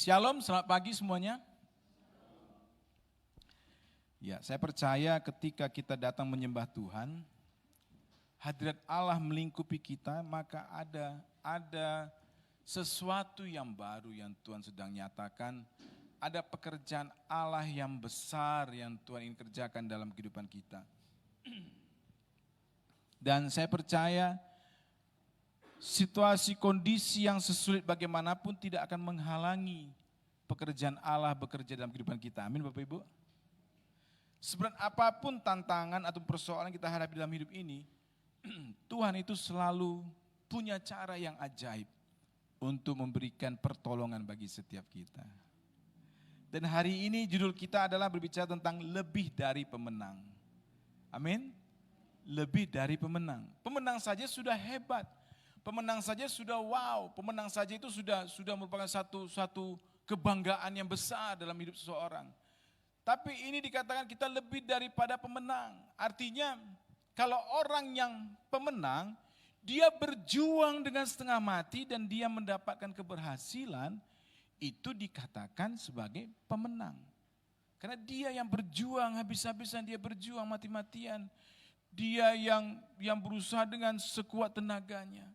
Shalom, selamat pagi semuanya. Ya, saya percaya ketika kita datang menyembah Tuhan, hadirat Allah melingkupi kita, maka ada sesuatu yang baru yang Tuhan sedang nyatakan. Ada pekerjaan Allah yang besar yang Tuhan ingin kerjakan dalam kehidupan kita. Dan saya percaya situasi kondisi yang sesulit bagaimanapun tidak akan menghalangi pekerjaan Allah bekerja dalam kehidupan kita. Amin Bapak Ibu. Seberat apapun tantangan atau persoalan kita hadapi dalam hidup ini, Tuhan itu selalu punya cara yang ajaib untuk memberikan pertolongan bagi setiap kita. Dan hari ini judul kita adalah berbicara tentang lebih dari pemenang. Amin. Lebih dari pemenang. Pemenang saja sudah hebat. Pemenang saja sudah wow. Pemenang saja itu sudah merupakan satu kebanggaan yang besar dalam hidup seseorang. Tapi ini dikatakan kita lebih daripada pemenang. Artinya kalau orang yang pemenang, dia berjuang dengan setengah mati dan dia mendapatkan keberhasilan, itu dikatakan sebagai pemenang. Karena dia yang berjuang habis-habisan, dia berjuang mati-matian. Dia yang berusaha dengan sekuat tenaganya.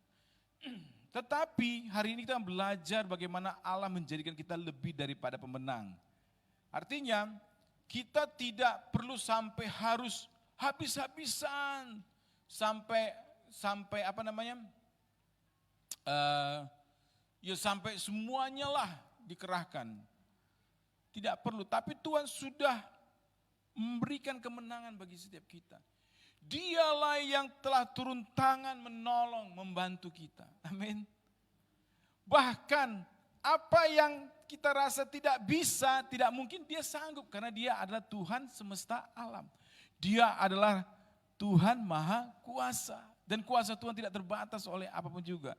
Tetapi hari ini kita belajar bagaimana Allah menjadikan kita lebih daripada pemenang. Artinya kita tidak perlu sampai harus habis-habisan sampai sampai semuanya lah dikerahkan. Tidak perlu, tapi Tuhan sudah memberikan kemenangan bagi setiap kita. Dialah yang telah turun tangan menolong, membantu kita. Amin. Bahkan apa yang kita rasa tidak bisa, tidak mungkin, dia sanggup. Karena dia adalah Tuhan semesta alam. Dia adalah Tuhan Maha Kuasa. Dan kuasa Tuhan tidak terbatas oleh apapun juga.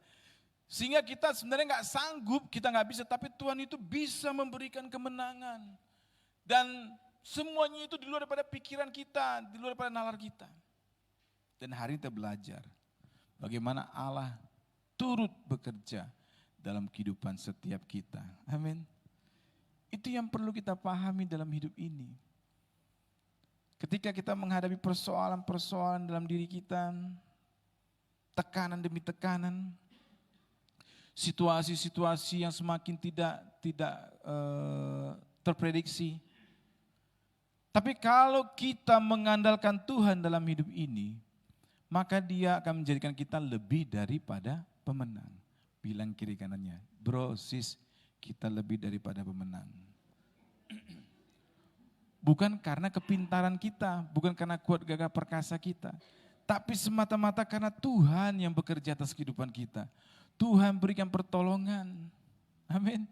Sehingga kita sebenarnya nggak sanggup, kita nggak bisa. Tapi Tuhan itu bisa memberikan kemenangan. Dan semuanya itu di luar daripada pikiran kita, di luar daripada nalar kita. Dan hari ini kita belajar bagaimana Allah turut bekerja dalam kehidupan setiap kita. Amin. Itu yang perlu kita pahami dalam hidup ini. Ketika kita menghadapi persoalan-persoalan dalam diri kita, tekanan demi tekanan, situasi-situasi yang semakin tidak terprediksi. Tapi kalau kita mengandalkan Tuhan dalam hidup ini, maka dia akan menjadikan kita lebih daripada pemenang. Bilang kiri kanannya, bro, sis, kita lebih daripada pemenang. Bukan karena kepintaran kita, bukan karena kuat gagah perkasa kita, tapi semata-mata karena Tuhan yang bekerja atas kehidupan kita. Tuhan berikan pertolongan. Amin.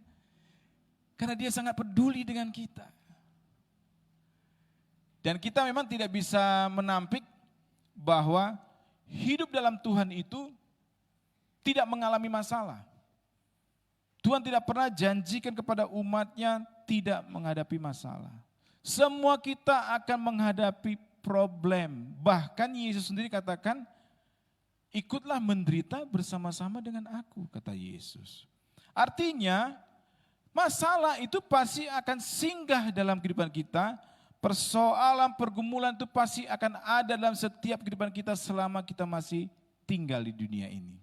Karena dia sangat peduli dengan kita. Dan kita memang tidak bisa menampik bahwa hidup dalam Tuhan itu tidak mengalami masalah. Tuhan tidak pernah janjikan kepada umatnya tidak menghadapi masalah. Semua kita akan menghadapi problem. Bahkan Yesus sendiri katakan, ikutlah menderita bersama-sama dengan aku, kata Yesus. Artinya, masalah itu pasti akan singgah dalam kehidupan kita. Persoalan, pergumulan itu pasti akan ada dalam setiap kehidupan kita selama kita masih tinggal di dunia ini.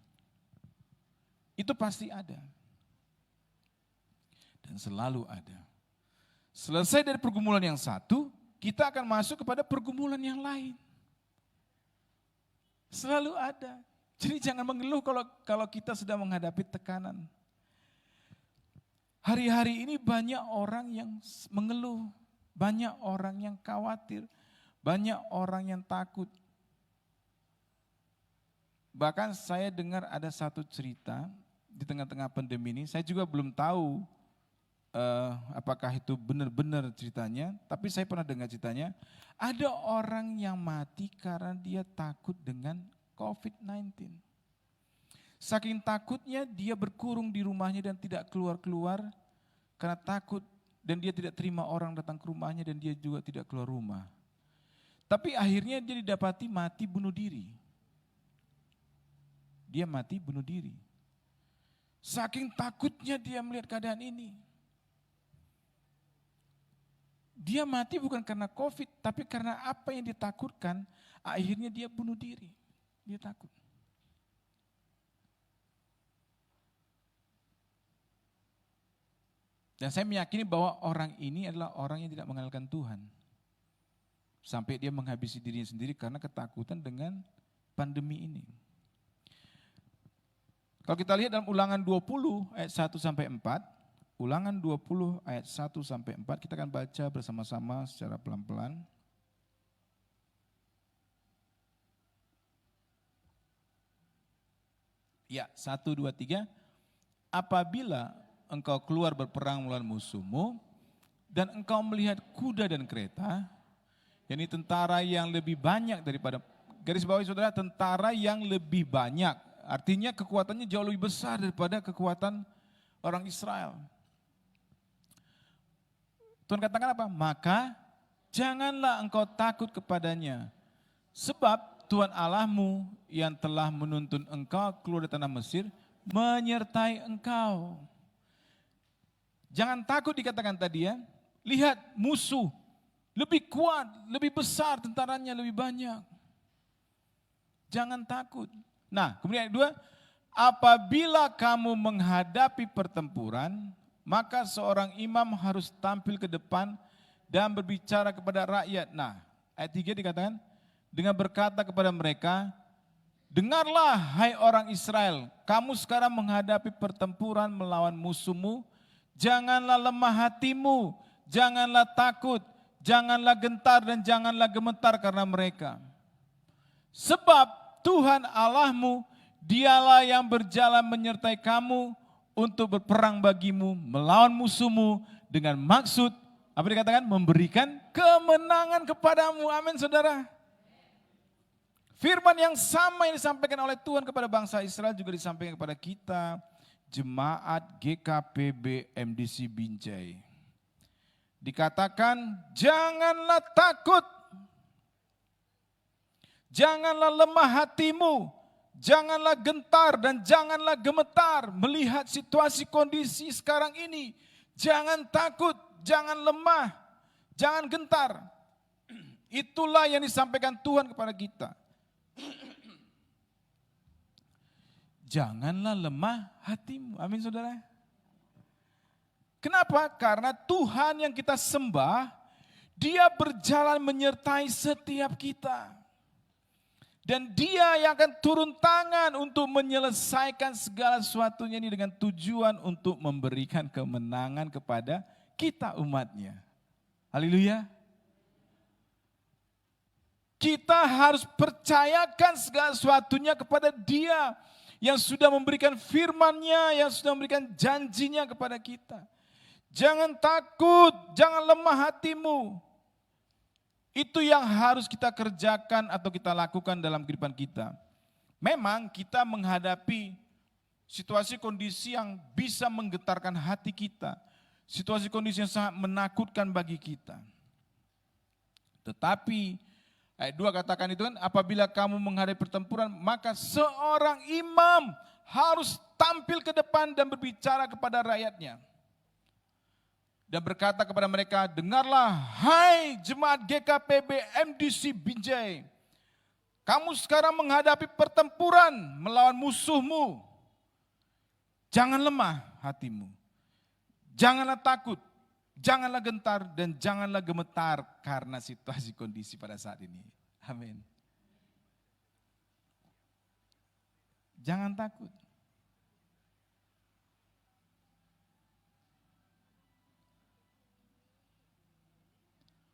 Itu pasti ada. Dan selalu ada. Selesai dari pergumulan yang satu, kita akan masuk kepada pergumulan yang lain. Selalu ada. Jadi jangan mengeluh kalau kita sedang menghadapi tekanan. Hari-hari ini banyak orang yang mengeluh. Banyak orang yang khawatir, banyak orang yang takut. Bahkan saya dengar ada satu cerita di tengah-tengah pandemi ini, saya juga belum tahu apakah itu benar-benar ceritanya, tapi saya pernah dengar ceritanya, ada orang yang mati karena dia takut dengan COVID-19. Saking takutnya dia berkurung di rumahnya dan tidak keluar-keluar karena takut. Dan dia tidak terima orang datang ke rumahnya dan dia juga tidak keluar rumah. Tapi akhirnya dia didapati mati bunuh diri. Dia mati bunuh diri. Saking takutnya dia melihat keadaan ini. Dia mati bukan karena COVID, tapi karena apa yang ditakutkan, akhirnya dia bunuh diri. Dia takut. Dan saya meyakini bahwa orang ini adalah orang yang tidak mengenalkan Tuhan. Sampai dia menghabisi dirinya sendiri karena ketakutan dengan pandemi ini. Kalau kita lihat dalam Ulangan 20 ayat 1 sampai 4, Ulangan 20 ayat 1 sampai 4, kita akan baca bersama-sama secara pelan-pelan. Ya, 1, 2, 3. Apabila engkau keluar berperang melawan musuhmu, dan engkau melihat kuda dan kereta, yakni tentara yang lebih banyak daripada, garis bawahi saudara, tentara yang lebih banyak, artinya kekuatannya jauh lebih besar daripada kekuatan orang Israel. Tuhan katakan apa? Maka janganlah engkau takut kepadanya, sebab Tuhan Allahmu yang telah menuntun engkau keluar dari tanah Mesir, menyertai engkau. Jangan takut dikatakan tadi ya, lihat musuh lebih kuat, lebih besar, tentaranya lebih banyak. Jangan takut. Nah, kemudian yang 2, apabila kamu menghadapi pertempuran, maka seorang imam harus tampil ke depan dan berbicara kepada rakyat. Nah, ayat 3 dikatakan, dengan berkata kepada mereka, dengarlah hai orang Israel, kamu sekarang menghadapi pertempuran melawan musuhmu, janganlah lemah hatimu, janganlah takut, janganlah gentar dan janganlah gemetar karena mereka. Sebab Tuhan Allahmu, dialah yang berjalan menyertai kamu untuk berperang bagimu melawan musuhmu dengan maksud, apa dikatakan? Memberikan kemenangan kepadamu. Amin saudara. Firman yang sama yang disampaikan oleh Tuhan kepada bangsa Israel juga disampaikan kepada kita, Jemaat GKPB MDC Binjai. Dikatakan janganlah takut, janganlah lemah hatimu, janganlah gentar dan janganlah gemetar melihat situasi kondisi sekarang ini. Jangan takut, jangan lemah, jangan gentar. Itulah yang disampaikan Tuhan kepada kita. Janganlah lemah hatimu. Amin saudara. Kenapa? Karena Tuhan yang kita sembah, Dia berjalan menyertai setiap kita. Dan Dia yang akan turun tangan untuk menyelesaikan segala sesuatunya ini dengan tujuan untuk memberikan kemenangan kepada kita umatnya. Haleluya. Kita harus percayakan segala sesuatunya kepada Dia yang sudah memberikan firman-Nya, yang sudah memberikan janjinya kepada kita. Jangan takut, jangan lemah hatimu. Itu yang harus kita kerjakan atau kita lakukan dalam kehidupan kita. Memang kita menghadapi situasi kondisi yang bisa menggetarkan hati kita. Situasi kondisi yang sangat menakutkan bagi kita. Tetapi ayat 2 katakan itu kan, apabila kamu menghadapi pertempuran, maka seorang imam harus tampil ke depan dan berbicara kepada rakyatnya. Dan berkata kepada mereka, dengarlah hai jemaat GKPB MDC Binjai. Kamu sekarang menghadapi pertempuran melawan musuhmu. Jangan lemah hatimu. Janganlah takut. Janganlah gentar dan janganlah gemetar karena situasi kondisi pada saat ini. Amin. Jangan takut.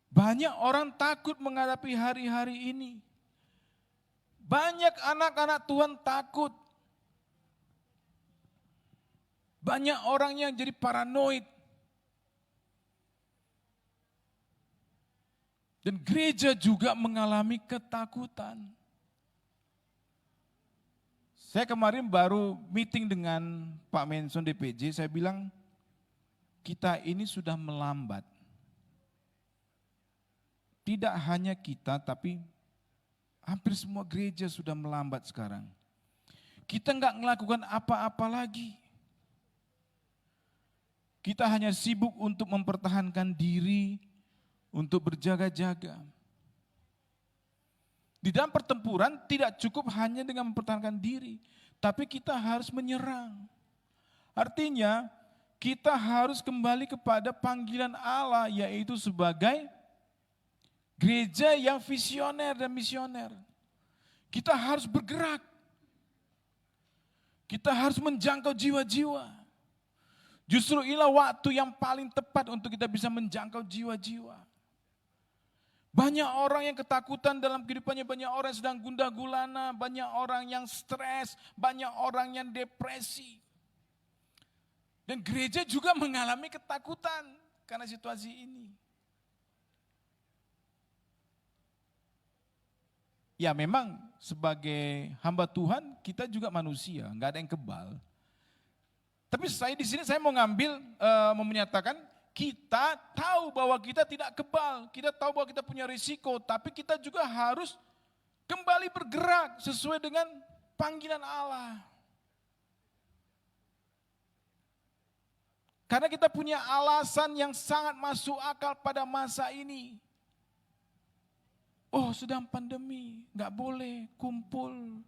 Banyak orang takut menghadapi hari-hari ini. Banyak anak-anak Tuhan takut. Banyak orang yang jadi paranoid. Dan gereja juga mengalami ketakutan. Saya kemarin baru meeting dengan Pak Menson DPJ, saya bilang kita ini sudah melambat. Tidak hanya kita, tapi hampir semua gereja sudah melambat sekarang. Kita enggak melakukan apa-apa lagi. Kita hanya sibuk untuk mempertahankan diri, untuk berjaga-jaga. Di dalam pertempuran tidak cukup hanya dengan mempertahankan diri, tapi kita harus menyerang. Artinya kita harus kembali kepada panggilan Allah, yaitu sebagai gereja yang visioner dan misioner. Kita harus bergerak. Kita harus menjangkau jiwa-jiwa. Justru inilah waktu yang paling tepat untuk kita bisa menjangkau jiwa-jiwa. Banyak orang yang ketakutan dalam kehidupannya, banyak orang yang sedang gundah gulana, banyak orang yang stres, banyak orang yang depresi. Dan gereja juga mengalami ketakutan karena situasi ini. Ya memang sebagai hamba Tuhan kita juga manusia, nggak ada yang kebal. Tapi di sini saya mau menyatakan kita tahu bahwa kita tidak kebal, kita tahu bahwa kita punya risiko, tapi kita juga harus kembali bergerak sesuai dengan panggilan Allah. Karena kita punya alasan yang sangat masuk akal pada masa ini. Oh, sedang pandemi, nggak boleh kumpul,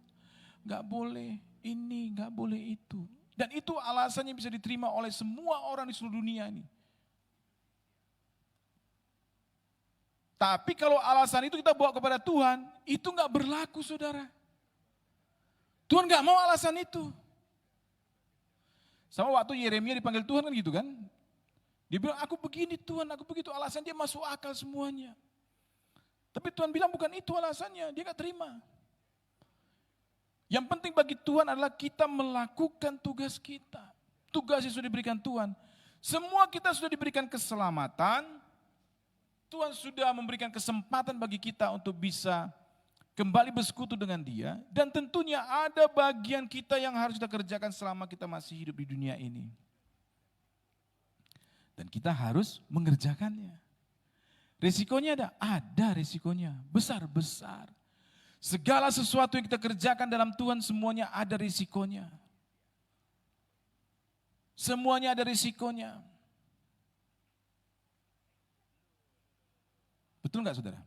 nggak boleh ini, nggak boleh itu. Dan itu alasannya bisa diterima oleh semua orang di seluruh dunia ini. Tapi kalau alasan itu kita bawa kepada Tuhan, itu nggak berlaku, saudara. Tuhan nggak mau alasan itu. Sama waktu Yeremia dipanggil Tuhan kan gitu kan. Dia bilang, aku begini Tuhan, aku begitu. Alasan dia masuk akal semuanya. Tapi Tuhan bilang bukan itu alasannya, dia nggak terima. Yang penting bagi Tuhan adalah kita melakukan tugas kita. Tugas yang sudah diberikan Tuhan. Semua kita sudah diberikan keselamatan. Tuhan sudah memberikan kesempatan bagi kita untuk bisa kembali bersekutu dengan Dia. Dan tentunya ada bagian kita yang harus kita kerjakan selama kita masih hidup di dunia ini. Dan kita harus mengerjakannya. Risikonya ada risikonya, besar-besar. Segala sesuatu yang kita kerjakan dalam Tuhan semuanya ada risikonya. Semuanya ada risikonya. Betul nggak saudara?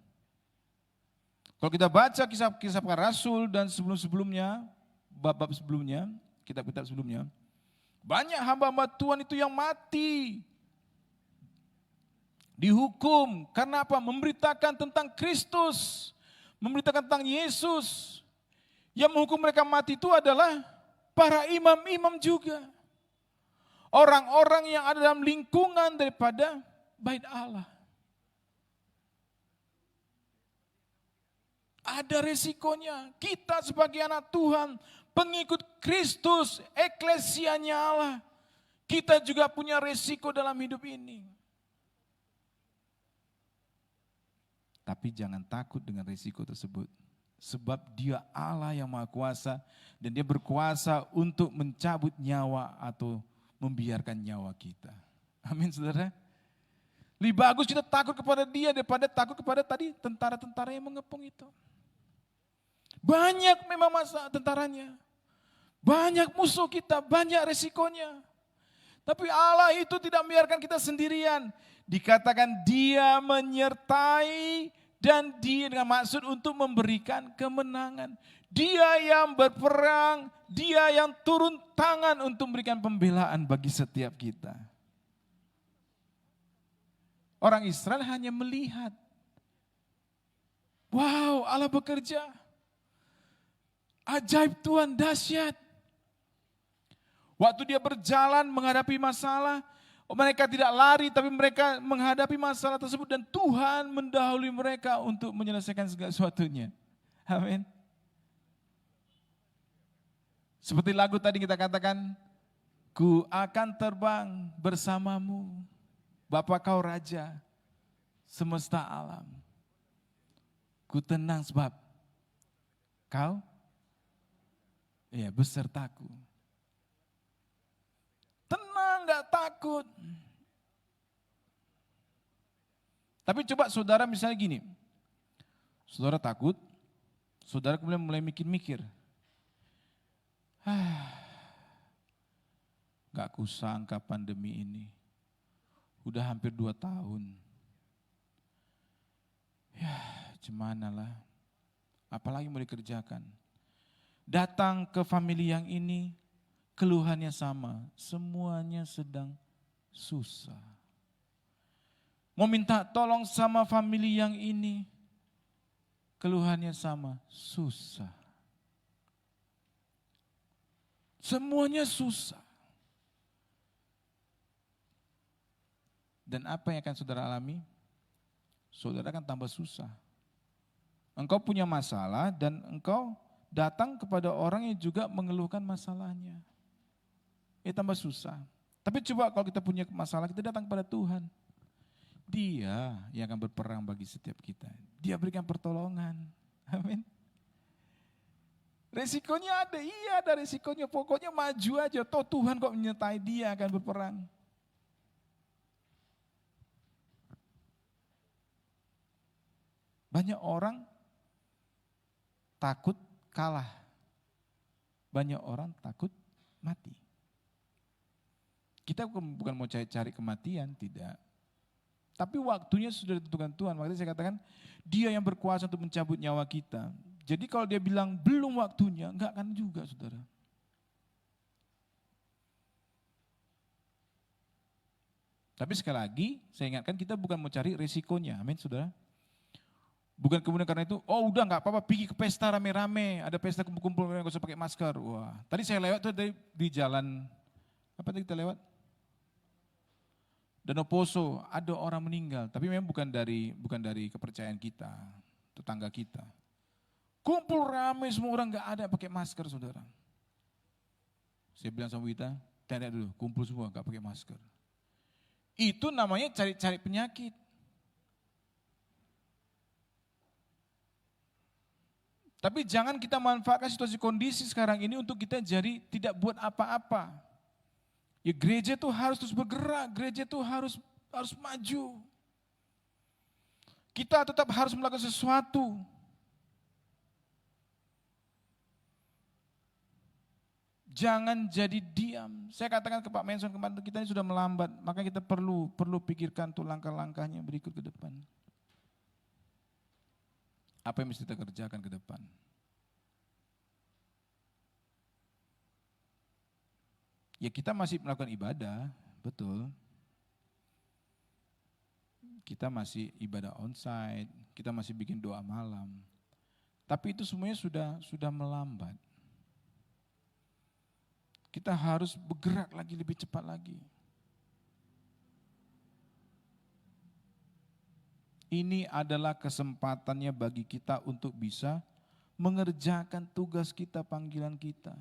Kalau kita baca kisah-kisah para rasul dan sebelum-sebelumnya, bab-bab sebelumnya, kitab-kitab sebelumnya, banyak hamba-hamba Tuhan itu yang mati. Dihukum, karena apa? Memberitakan tentang Kristus, memberitakan tentang Yesus. Yang menghukum mereka mati itu adalah para imam-imam juga. Orang-orang yang ada dalam lingkungan daripada bait Allah. Ada resikonya. Kita sebagai anak Tuhan, pengikut Kristus, eklesianya Allah, kita juga punya resiko dalam hidup ini. Tapi jangan takut dengan risiko tersebut. Sebab Dia Allah yang Maha Kuasa dan Dia berkuasa untuk mencabut nyawa atau membiarkan nyawa kita. Amin saudara. Lebih bagus kita takut kepada Dia daripada takut kepada tadi tentara-tentara yang mengepung itu. Banyak memang masa tentaranya. Banyak musuh kita, banyak resikonya. Tapi Allah itu tidak membiarkan kita sendirian. Dikatakan Dia menyertai dan Dia dengan maksud untuk memberikan kemenangan. Dia yang berperang, Dia yang turun tangan untuk memberikan pembelaan bagi setiap kita. Orang Israel hanya melihat. Wow, Allah bekerja. Ajaib Tuhan, dahsyat. Waktu dia berjalan menghadapi masalah, mereka tidak lari tapi mereka menghadapi masalah tersebut dan Tuhan mendahului mereka untuk menyelesaikan segala sesuatunya. Amin. Seperti lagu tadi kita katakan, ku akan terbang bersamamu, Bapa kau Raja semesta alam. Ku tenang sebab kau besertaku. Tenang, gak takut. Tapi coba saudara misalnya gini, saudara takut, saudara kemudian mulai mikir-mikir. Gak kusangka pandemi ini, udah hampir 2 tahun. Ya, gimana lah. Apalagi mau dikerjakan. Datang ke famili yang ini, keluhannya sama. Semuanya sedang susah. Mau minta tolong sama famili yang ini, keluhannya sama, susah. Semuanya susah. Dan apa yang akan saudara alami? Saudara akan tambah susah. Engkau punya masalah dan engkau datang kepada orang yang juga mengeluhkan masalahnya. Ya tambah susah. Tapi coba kalau kita punya masalah, kita datang kepada Tuhan. Dia yang akan berperang bagi setiap kita. Dia berikan pertolongan. Amin. Resikonya ada, iya ada resikonya. Pokoknya maju aja. Toh Tuhan kok menyertai, dia akan berperang. Banyak orang takut kalah. Banyak orang takut mati. Kita bukan mau cari kematian, tidak. Tapi waktunya sudah ditentukan Tuhan. Makanya saya katakan, dia yang berkuasa untuk mencabut nyawa kita. Jadi kalau dia bilang belum waktunya, enggak akan juga saudara. Tapi sekali lagi, saya ingatkan kita bukan mau cari resikonya, amin saudara. Bukan kemudian karena itu, oh udah enggak apa-apa, pergi ke pesta rame-rame, ada pesta kumpul-kumpul, enggak usah pakai masker. Wah, tadi saya lewat tuh di jalan, apa tadi kita lewat? Danau Poso, ada orang meninggal, tapi memang bukan dari kepercayaan kita, tetangga kita. Kumpul rame semua orang nggak ada pakai masker saudara. Saya bilang sama Wita, tanya dulu, kumpul semua nggak pakai masker. Itu namanya cari-cari penyakit. Tapi jangan kita manfaatkan situasi kondisi sekarang ini untuk kita jadi tidak buat apa-apa. Ya gereja itu harus terus bergerak, gereja itu harus maju. Kita tetap harus melakukan sesuatu. Jangan jadi diam. Saya katakan ke Pak Menson kemarin, kita ini sudah melambat, maka kita perlu pikirkan tuh langkah-langkahnya berikut ke depan. Apa yang mesti kita kerjakan ke depan? Ya kita masih melakukan ibadah, betul. Kita masih ibadah onsite, kita masih bikin doa malam. Tapi itu semuanya sudah melambat. Kita harus bergerak lagi lebih cepat lagi. Ini adalah kesempatannya bagi kita untuk bisa mengerjakan tugas kita, panggilan kita.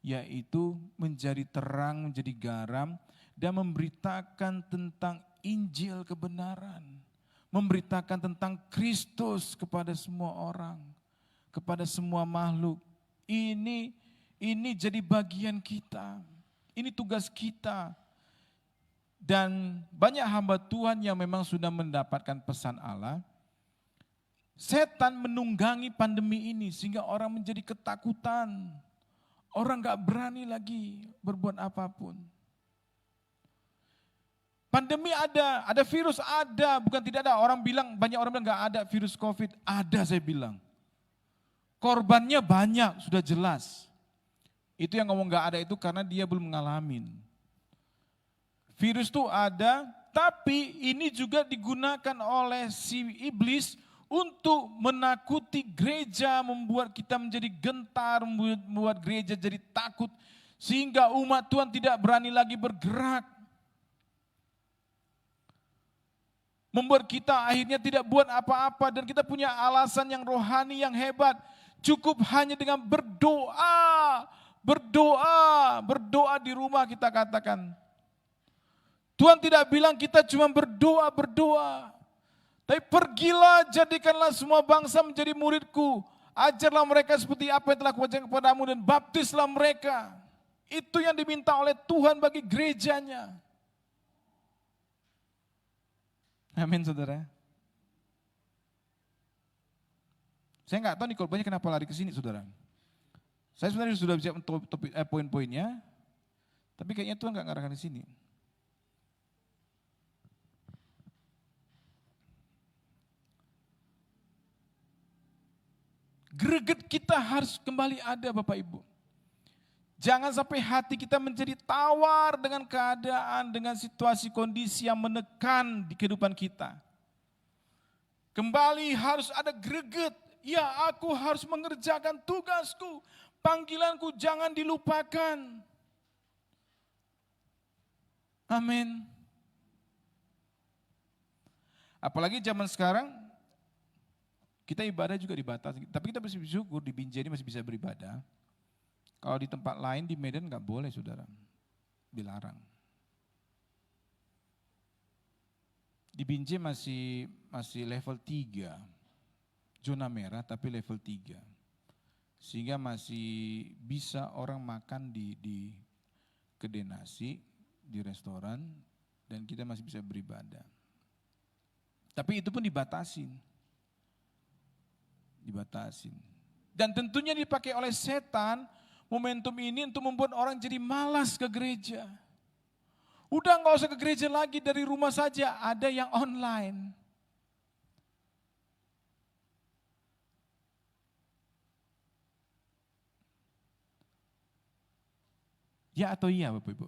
Yaitu menjadi terang, menjadi garam, dan memberitakan tentang Injil kebenaran. Memberitakan tentang Kristus kepada semua orang, kepada semua makhluk. Ini jadi bagian kita, ini tugas kita. Dan banyak hamba Tuhan yang memang sudah mendapatkan pesan Allah. Setan menunggangi pandemi ini sehingga orang menjadi ketakutan. Orang gak berani lagi berbuat apapun. Pandemi ada virus ada, bukan tidak ada. Banyak orang bilang gak ada virus COVID. Ada saya bilang. Korbannya banyak, sudah jelas. Itu yang ngomong gak ada itu karena dia belum ngalamin. Virus itu ada, tapi ini juga digunakan oleh si iblis untuk menakuti gereja, membuat kita menjadi gentar, membuat gereja jadi takut, sehingga umat Tuhan tidak berani lagi bergerak. Membuat kita akhirnya tidak buat apa-apa dan kita punya alasan yang rohani yang hebat. Cukup hanya dengan berdoa di rumah kita katakan. Tuhan tidak bilang kita cuma berdoa. Tapi pergilah, jadikanlah semua bangsa menjadi muridku. Ajarlah mereka seperti apa yang telah kuajarkan kepadamu dan baptislah mereka. Itu yang diminta oleh Tuhan bagi gerejanya. Amin saudara. Saya nggak tahu nih korbannya kenapa lari ke sini saudara. Saya sebenarnya sudah siap untuk poin-poinnya. Tapi kayaknya Tuhan nggak ngarahkan di sini. greget kita harus kembali ada Bapak Ibu. Jangan sampai hati kita menjadi tawar dengan keadaan, dengan situasi kondisi yang menekan di kehidupan kita. Kembali harus ada greget. Ya, aku harus mengerjakan tugasku. Panggilanku jangan dilupakan. Amin. Apalagi zaman sekarang, kita ibadah juga dibatasi. Tapi kita masih bersyukur di Binjai ini masih bisa beribadah. Kalau di tempat lain di Medan nggak boleh saudara. Dilarang. Di Binjai masih level 3. Zona merah tapi level 3. Sehingga masih bisa orang makan di kedai nasi, di restoran, dan kita masih bisa beribadah. Tapi itu pun dibatasin. Dan tentunya dipakai oleh setan momentum ini untuk membuat orang jadi malas ke gereja. Udah gak usah ke gereja lagi, dari rumah saja ada yang online. Ya atau iya Bapak Ibu?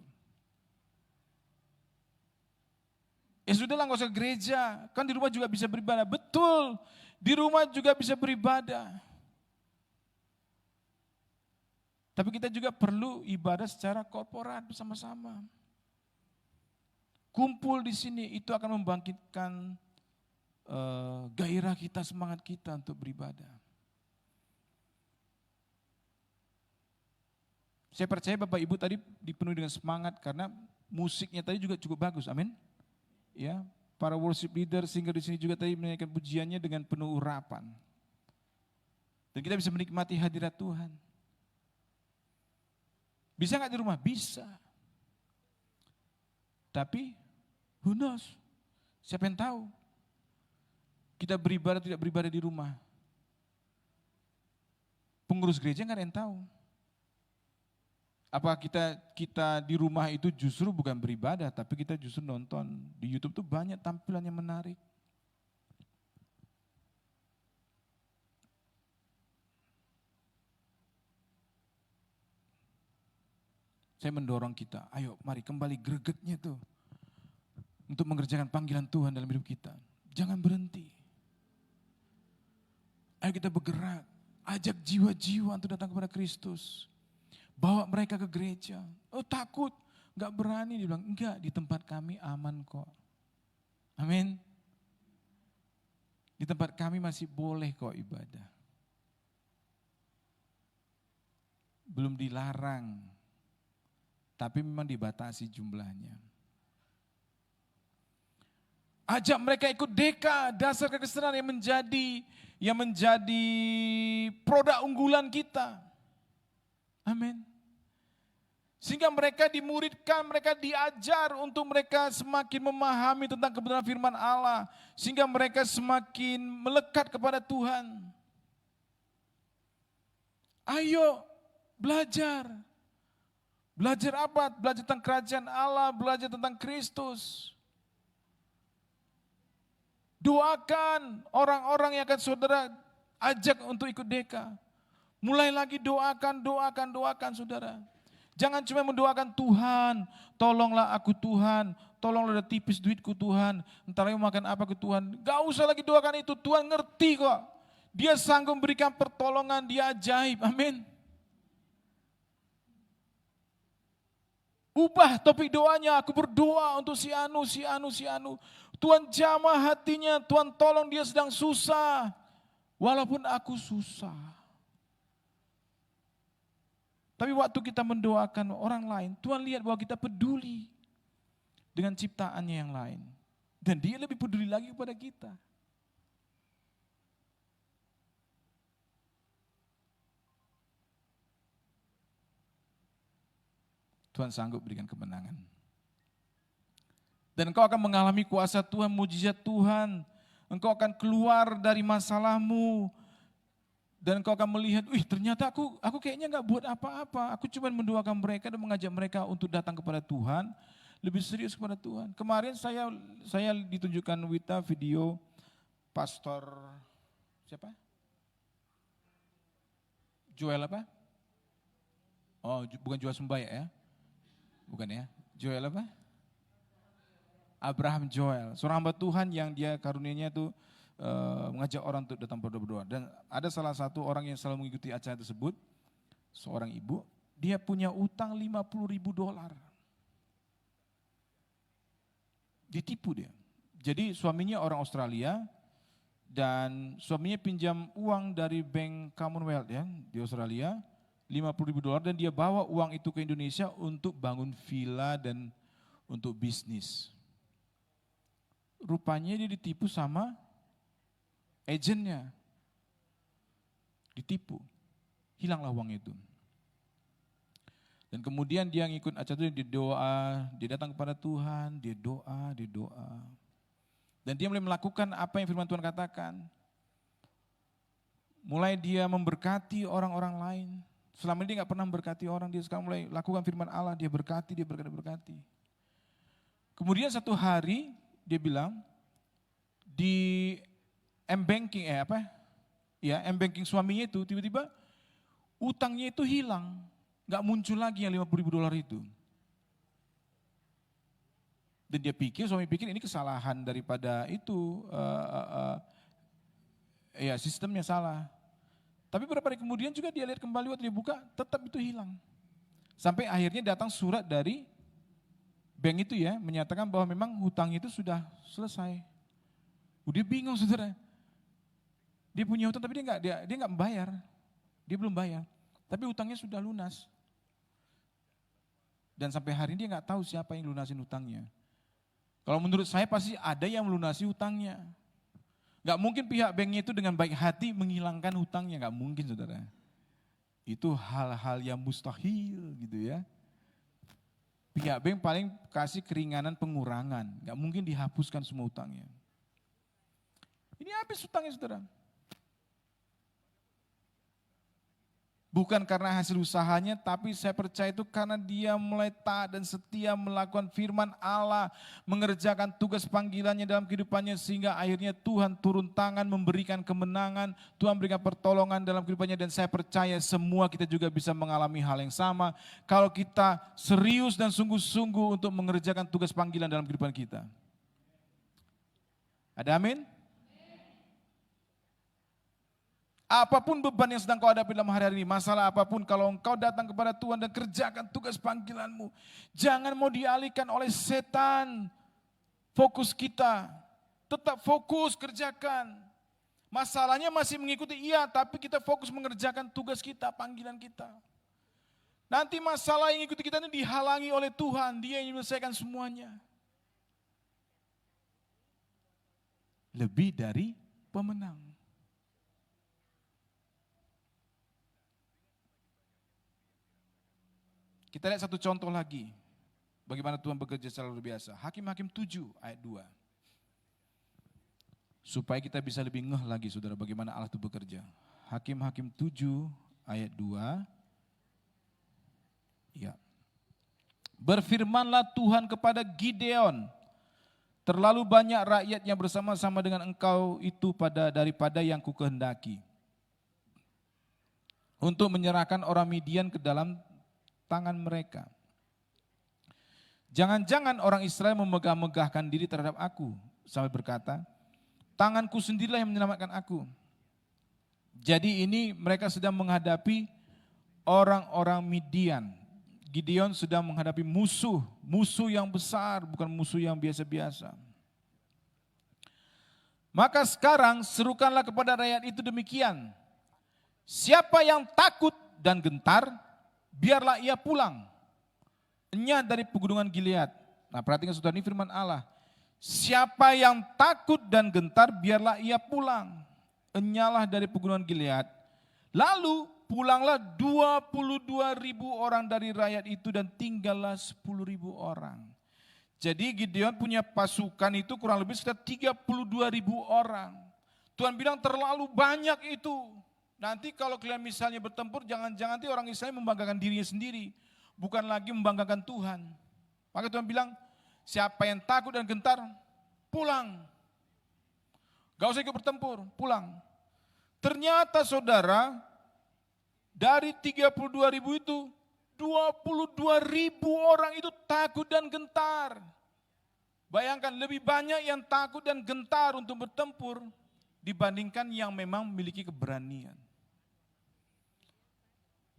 Ya sudahlah gak usah ke gereja, kan di rumah juga bisa beribadah. Betul, di rumah juga bisa beribadah. Tapi kita juga perlu ibadah secara korporat bersama-sama. Kumpul di sini itu akan membangkitkan gairah kita, semangat kita untuk beribadah. Saya percaya Bapak Ibu tadi dipenuhi dengan semangat karena musiknya tadi juga cukup bagus, amin. Ya, para worship leader sehingga di sini juga tadi menyanyikan pujiannya dengan penuh urapan. Dan kita bisa menikmati hadirat Tuhan. Bisa nggak di rumah? Bisa. Tapi who knows? Siapa yang tahu? Kita beribadah tidak beribadah di rumah. Pengurus gereja nggak ada yang tahu. Apa kita di rumah itu justru bukan beribadah, tapi kita justru nonton. Di YouTube tuh banyak tampilan yang menarik. Saya mendorong kita, ayo mari kembali gregetnya tuh. Untuk mengerjakan panggilan Tuhan dalam hidup kita. Jangan berhenti. Ayo kita bergerak, ajak jiwa-jiwa untuk datang kepada Kristus. Bawa mereka ke gereja. Oh takut, gak berani. Dia bilang, enggak, di tempat kami aman kok. Amin. Di tempat kami masih boleh kok ibadah. Belum dilarang, tapi memang dibatasi jumlahnya. Ajak mereka ikut DK, dasar kekristenan yang menjadi produk unggulan kita. Amin. Sehingga mereka dimuridkan, mereka diajar untuk mereka semakin memahami tentang kebenaran firman Allah. Sehingga mereka semakin melekat kepada Tuhan. Ayo belajar. Belajar apa? Belajar tentang kerajaan Allah, belajar tentang Kristus. Doakan orang-orang yang akan saudara ajak untuk ikut DK. Mulai lagi doakan saudara. Jangan cuma mendoakan Tuhan, tolonglah aku Tuhan, tolonglah udah tipis duitku Tuhan, entar lagi makan apa ke Tuhan. Gak usah lagi doakan itu, Tuhan ngerti kok. Dia sanggup memberikan pertolongan, dia ajaib, amin. Ubah topik doanya, aku berdoa untuk si Anu. Tuhan jamah hatinya, Tuhan tolong dia sedang susah. Walaupun aku susah. Tapi waktu kita mendoakan orang lain, Tuhan lihat bahwa kita peduli dengan ciptaannya yang lain. Dan dia lebih peduli lagi kepada kita. Tuhan sanggup berikan kemenangan. Dan engkau akan mengalami kuasa Tuhan, mujizat Tuhan. Engkau akan keluar dari masalahmu. Dan engkau akan melihat, ternyata aku kayaknya gak buat apa-apa. Aku cuma mendoakan mereka dan mengajak mereka untuk datang kepada Tuhan. Lebih serius kepada Tuhan. Kemarin saya ditunjukkan Wita video pastor, siapa? Joel apa? Oh, bukan Joel Sumbaya ya? Bukan ya? Joel apa? Abraham Joel, seorang hamba Tuhan yang dia karunianya itu mengajak orang untuk datang berdoa. Dan ada salah satu orang yang selalu mengikuti acara tersebut, seorang ibu, dia punya utang $50.000. Ditipu dia. Jadi suaminya orang Australia dan suaminya pinjam uang dari Bank Commonwealth ya di Australia $50.000 dan dia bawa uang itu ke Indonesia untuk bangun villa dan untuk bisnis. Rupanya dia ditipu sama agennya. Ditipu. Hilanglah uang itu. Dan kemudian dia ngikut acara itu, dia doa, dia datang kepada Tuhan, dia doa. Dan dia mulai melakukan apa yang firman Tuhan katakan. Mulai dia memberkati orang-orang lain. Selama ini dia gak pernah memberkati orang, dia sekarang mulai lakukan firman Allah, dia berkati. Kemudian satu hari dia bilang, di M-Banking M-Banking suaminya itu tiba-tiba utangnya itu hilang. Gak muncul lagi yang $50.000 itu. Dan dia pikir, suami pikir ini kesalahan daripada itu, sistemnya salah. Tapi beberapa hari kemudian juga dia lihat kembali waktu dia buka, tetap itu hilang. Sampai akhirnya datang surat dari bank itu ya, menyatakan bahwa memang hutang itu sudah selesai. Dia bingung saudara. Dia punya hutang tapi dia nggak membayar. Dia belum bayar. Tapi hutangnya sudah lunas. Dan sampai hari ini dia nggak tahu siapa yang lunasin hutangnya. Kalau menurut saya pasti ada yang melunasi hutangnya. Nggak mungkin pihak banknya itu dengan baik hati menghilangkan hutangnya, nggak mungkin saudara. Itu hal-hal yang mustahil gitu ya. Pihak bank paling kasih keringanan pengurangan, nggak mungkin dihapuskan semua hutangnya. Ini habis hutangnya saudara. Bukan karena hasil usahanya, tapi saya percaya itu karena dia mulai taat dan setia melakukan firman Allah, mengerjakan tugas panggilannya dalam kehidupannya, sehingga akhirnya Tuhan turun tangan memberikan kemenangan, Tuhan berikan pertolongan dalam kehidupannya, dan saya percaya semua kita juga bisa mengalami hal yang sama, kalau kita serius dan sungguh-sungguh untuk mengerjakan tugas panggilan dalam kehidupan kita. Ada amin? Apapun beban yang sedang kau hadapi dalam hari-hari ini, masalah apapun, kalau engkau datang kepada Tuhan dan kerjakan tugas panggilanmu, jangan mau dialihkan oleh setan. Fokus kita, tetap fokus kerjakan. Masalahnya masih mengikuti, iya, tapi kita fokus mengerjakan tugas kita, panggilan kita. Nanti masalah yang ikuti kita ini dihalangi oleh Tuhan, Dia yang menyelesaikan semuanya. Lebih dari pemenang. Kita lihat satu contoh lagi, bagaimana Tuhan bekerja secara luar biasa. Hakim-Hakim 7 ayat 2. Supaya kita bisa lebih ngeh lagi saudara, bagaimana Allah itu bekerja. Hakim-Hakim 7 ayat 2. Ya. Berfirmanlah Tuhan kepada Gideon, terlalu banyak rakyat yang bersama-sama dengan engkau itu daripada yang kukehendaki, untuk menyerahkan orang Midian ke dalam tangan mereka. Jangan-jangan orang Israel memegah-megahkan diri terhadap aku, sampai berkata, tanganku sendirilah yang menyelamatkan aku. Jadi ini mereka sedang menghadapi orang-orang Midian. Gideon sedang menghadapi musuh yang besar, bukan musuh yang biasa-biasa. Maka sekarang serukanlah kepada rakyat itu demikian, siapa yang takut dan gentar, biarlah ia pulang, enyah dari pegunungan Gilead. Nah perhatikan saudara, ini firman Allah. Siapa yang takut dan gentar, biarlah ia pulang, enyahlah dari pegunungan Gilead. Lalu pulanglah 22.000 orang dari rakyat itu dan tinggallah 10.000 orang. Jadi Gideon punya pasukan itu kurang lebih sekitar 32.000 orang. Tuhan bilang terlalu banyak itu. Nanti kalau kalian misalnya bertempur, jangan-jangan nanti orang Israel membanggakan dirinya sendiri, bukan lagi membanggakan Tuhan. Maka Tuhan bilang, siapa yang takut dan gentar, pulang. Gak usah ikut bertempur, pulang. Ternyata saudara, Dari 32.000 itu, 22.000 orang itu takut dan gentar. Bayangkan lebih banyak yang takut dan gentar untuk bertempur dibandingkan yang memang memiliki keberanian.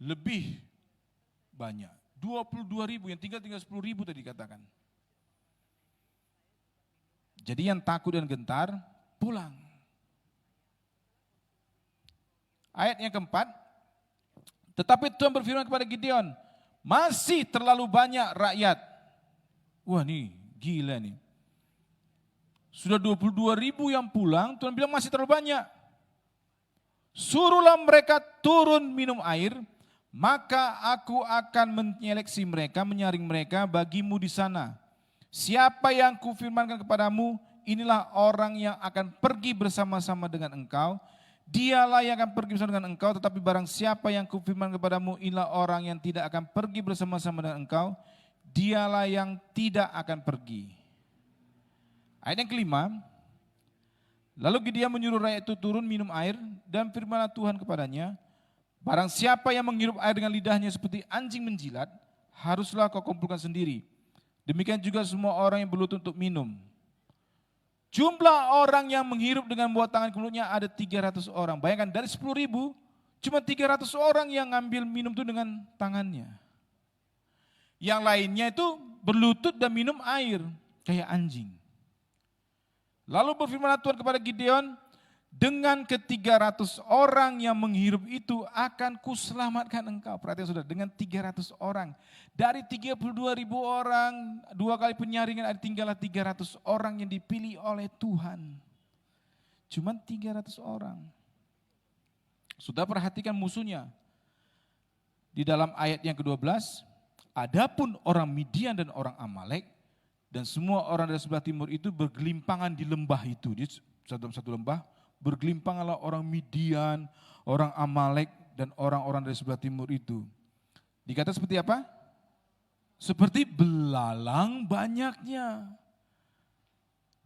Lebih banyak. 22.000, yang tinggal 10.000 tadi katakan. Jadi yang takut dan gentar, pulang. Ayat yang keempat, tetapi Tuhan berfirman kepada Gideon, masih terlalu banyak rakyat. Wah nih, gila nih. Sudah 22.000 yang pulang, Tuhan bilang masih terlalu banyak. Suruhlah mereka turun minum air, maka aku akan menyeleksi mereka, menyaring mereka bagimu di sana. Siapa yang kufirmankan kepadamu, inilah orang yang akan pergi bersama-sama dengan engkau. Dialah yang akan pergi bersama dengan engkau, tetapi barang siapa yang kufirman kepadamu, inilah orang yang tidak akan pergi bersama-sama dengan engkau. Dialah yang tidak akan pergi. Ayat yang kelima, lalu Gideon menyuruh rakyat itu turun minum air, dan firmanlah Tuhan kepadanya, barang siapa yang menghirup air dengan lidahnya seperti anjing menjilat, haruslah kau kumpulkan sendiri. Demikian juga semua orang yang berlutut untuk minum. Jumlah orang yang menghirup dengan membawa tangan ke mulutnya ada 300 orang. Bayangkan dari 10.000, cuma 300 orang yang ngambil minum itu dengan tangannya. Yang lainnya itu berlutut dan minum air, kayak anjing. Lalu berfirmanlah Tuhan kepada Gideon, dengan ke-300 orang yang menghirup itu akan kuselamatkan engkau. Perhatikan saudara, dengan 300 orang. Dari 32.000 orang, 2 kali penyaringan ada tinggallah 300 orang yang dipilih oleh Tuhan. Cuma 300 orang. Sudah perhatikan musuhnya. Di dalam ayat yang ke-12, adapun orang Midian dan orang Amalek, dan semua orang dari sebelah timur itu bergelimpangan di lembah itu. Di dalam satu lembah, bergelimpanganlah orang Midian, orang Amalek, dan orang-orang dari sebelah timur itu. Dikata seperti apa? Seperti belalang banyaknya.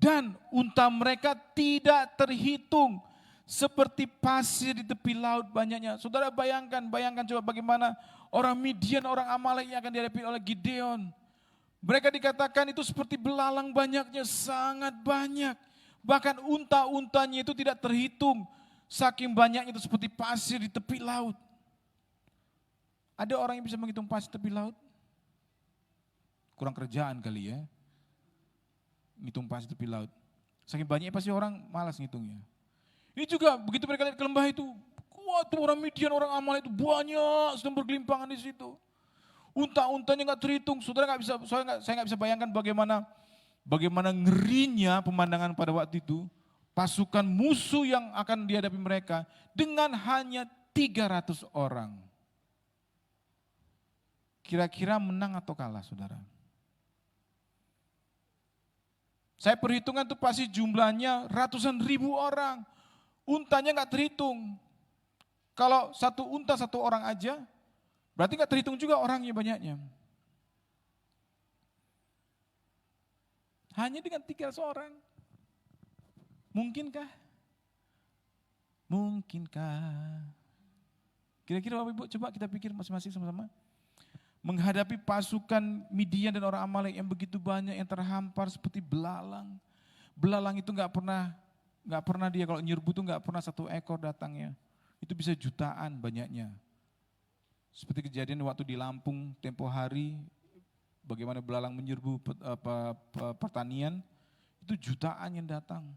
Dan unta mereka tidak terhitung. Seperti pasir di tepi laut banyaknya. Saudara bayangkan coba bagaimana orang Midian, orang Amalek yang akan dihadapi oleh Gideon. Mereka dikatakan itu seperti belalang banyaknya, sangat banyak. Bahkan unta-untanya itu tidak terhitung. Saking banyaknya itu seperti pasir di tepi laut. Ada orang yang bisa menghitung pasir di tepi laut? Kurang kerjaan kali ya. Ngitung pasir di tepi laut. Saking banyaknya pasti orang malas ngitungnya. Ini juga begitu mereka lihat ke lembah itu. Wah tuh orang Midian, orang Amalek itu banyak sedang bergelimpangan di situ. Unta-untanya nggak terhitung, saudara nggak bisa, saya nggak bisa bayangkan bagaimana ngerinya pemandangan pada waktu itu, pasukan musuh yang akan dihadapi mereka dengan hanya 300 orang. Kira-kira menang atau kalah, saudara? Saya perhitungan itu pasti jumlahnya ratusan ribu orang, untanya nggak terhitung. Kalau satu unta satu orang aja, berarti nggak terhitung juga orangnya banyaknya. Hanya dengan 300 orang. Mungkinkah? Mungkinkah? Kira-kira Bapak Ibu coba kita pikir masing-masing sama-sama. Menghadapi pasukan Midian dan orang Amalek yang begitu banyak yang terhampar seperti belalang. Belalang itu nggak pernah dia kalau nyerbu itu nggak pernah satu ekor datangnya. Itu bisa jutaan banyaknya. Seperti kejadian waktu di Lampung tempo hari, bagaimana belalang menyerbu pertanian, itu jutaan yang datang.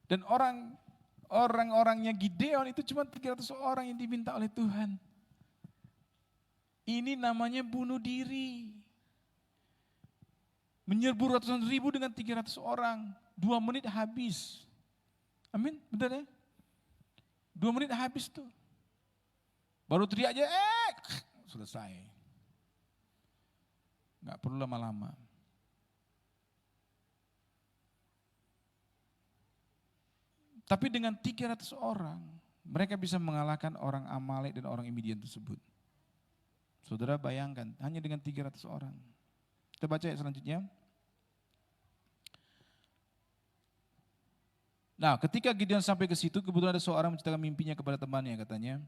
Dan orang-orangnya Gideon itu cuma 300 orang yang diminta oleh Tuhan. Ini namanya bunuh diri. Menyerbu ratusan ribu dengan 300 orang, 2 menit habis. Amin, benar ya? 2 menit habis tuh. Baru teriak aja, selesai. Nggak perlu lama-lama. Tapi dengan 300 orang, mereka bisa mengalahkan orang Amalek dan orang Midian tersebut. Saudara bayangkan, hanya dengan 300 orang. Kita baca ayat selanjutnya. Nah, ketika Gideon sampai ke situ, kebetulan ada seorang menceritakan mimpinya kepada temannya, katanya,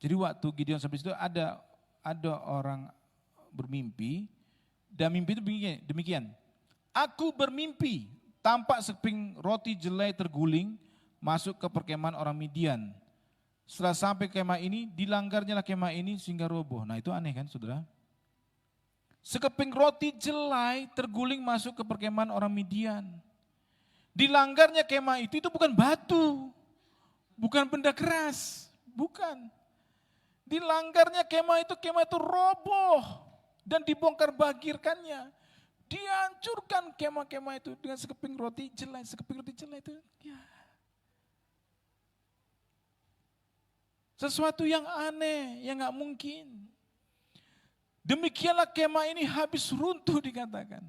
Jadi waktu Gideon sampai situ ada orang bermimpi, dan mimpi itu demikian. Aku bermimpi, tampak sekeping roti jelai terguling masuk ke perkemahan orang Midian. Setelah sampai kemah ini, dilanggarnya kemah ini sehingga roboh. Nah itu aneh kan saudara? Sekeping roti jelai terguling masuk ke perkemahan orang Midian. Dilanggarnya kemah itu bukan batu, bukan benda keras, bukan. Dilanggarnya kemah itu roboh dan dibongkar bagirkannya. Dihancurkan kemah-kemah itu dengan sekeping roti jelai itu. Ya. Sesuatu yang aneh, yang gak mungkin. Demikianlah kemah ini habis runtuh dikatakan.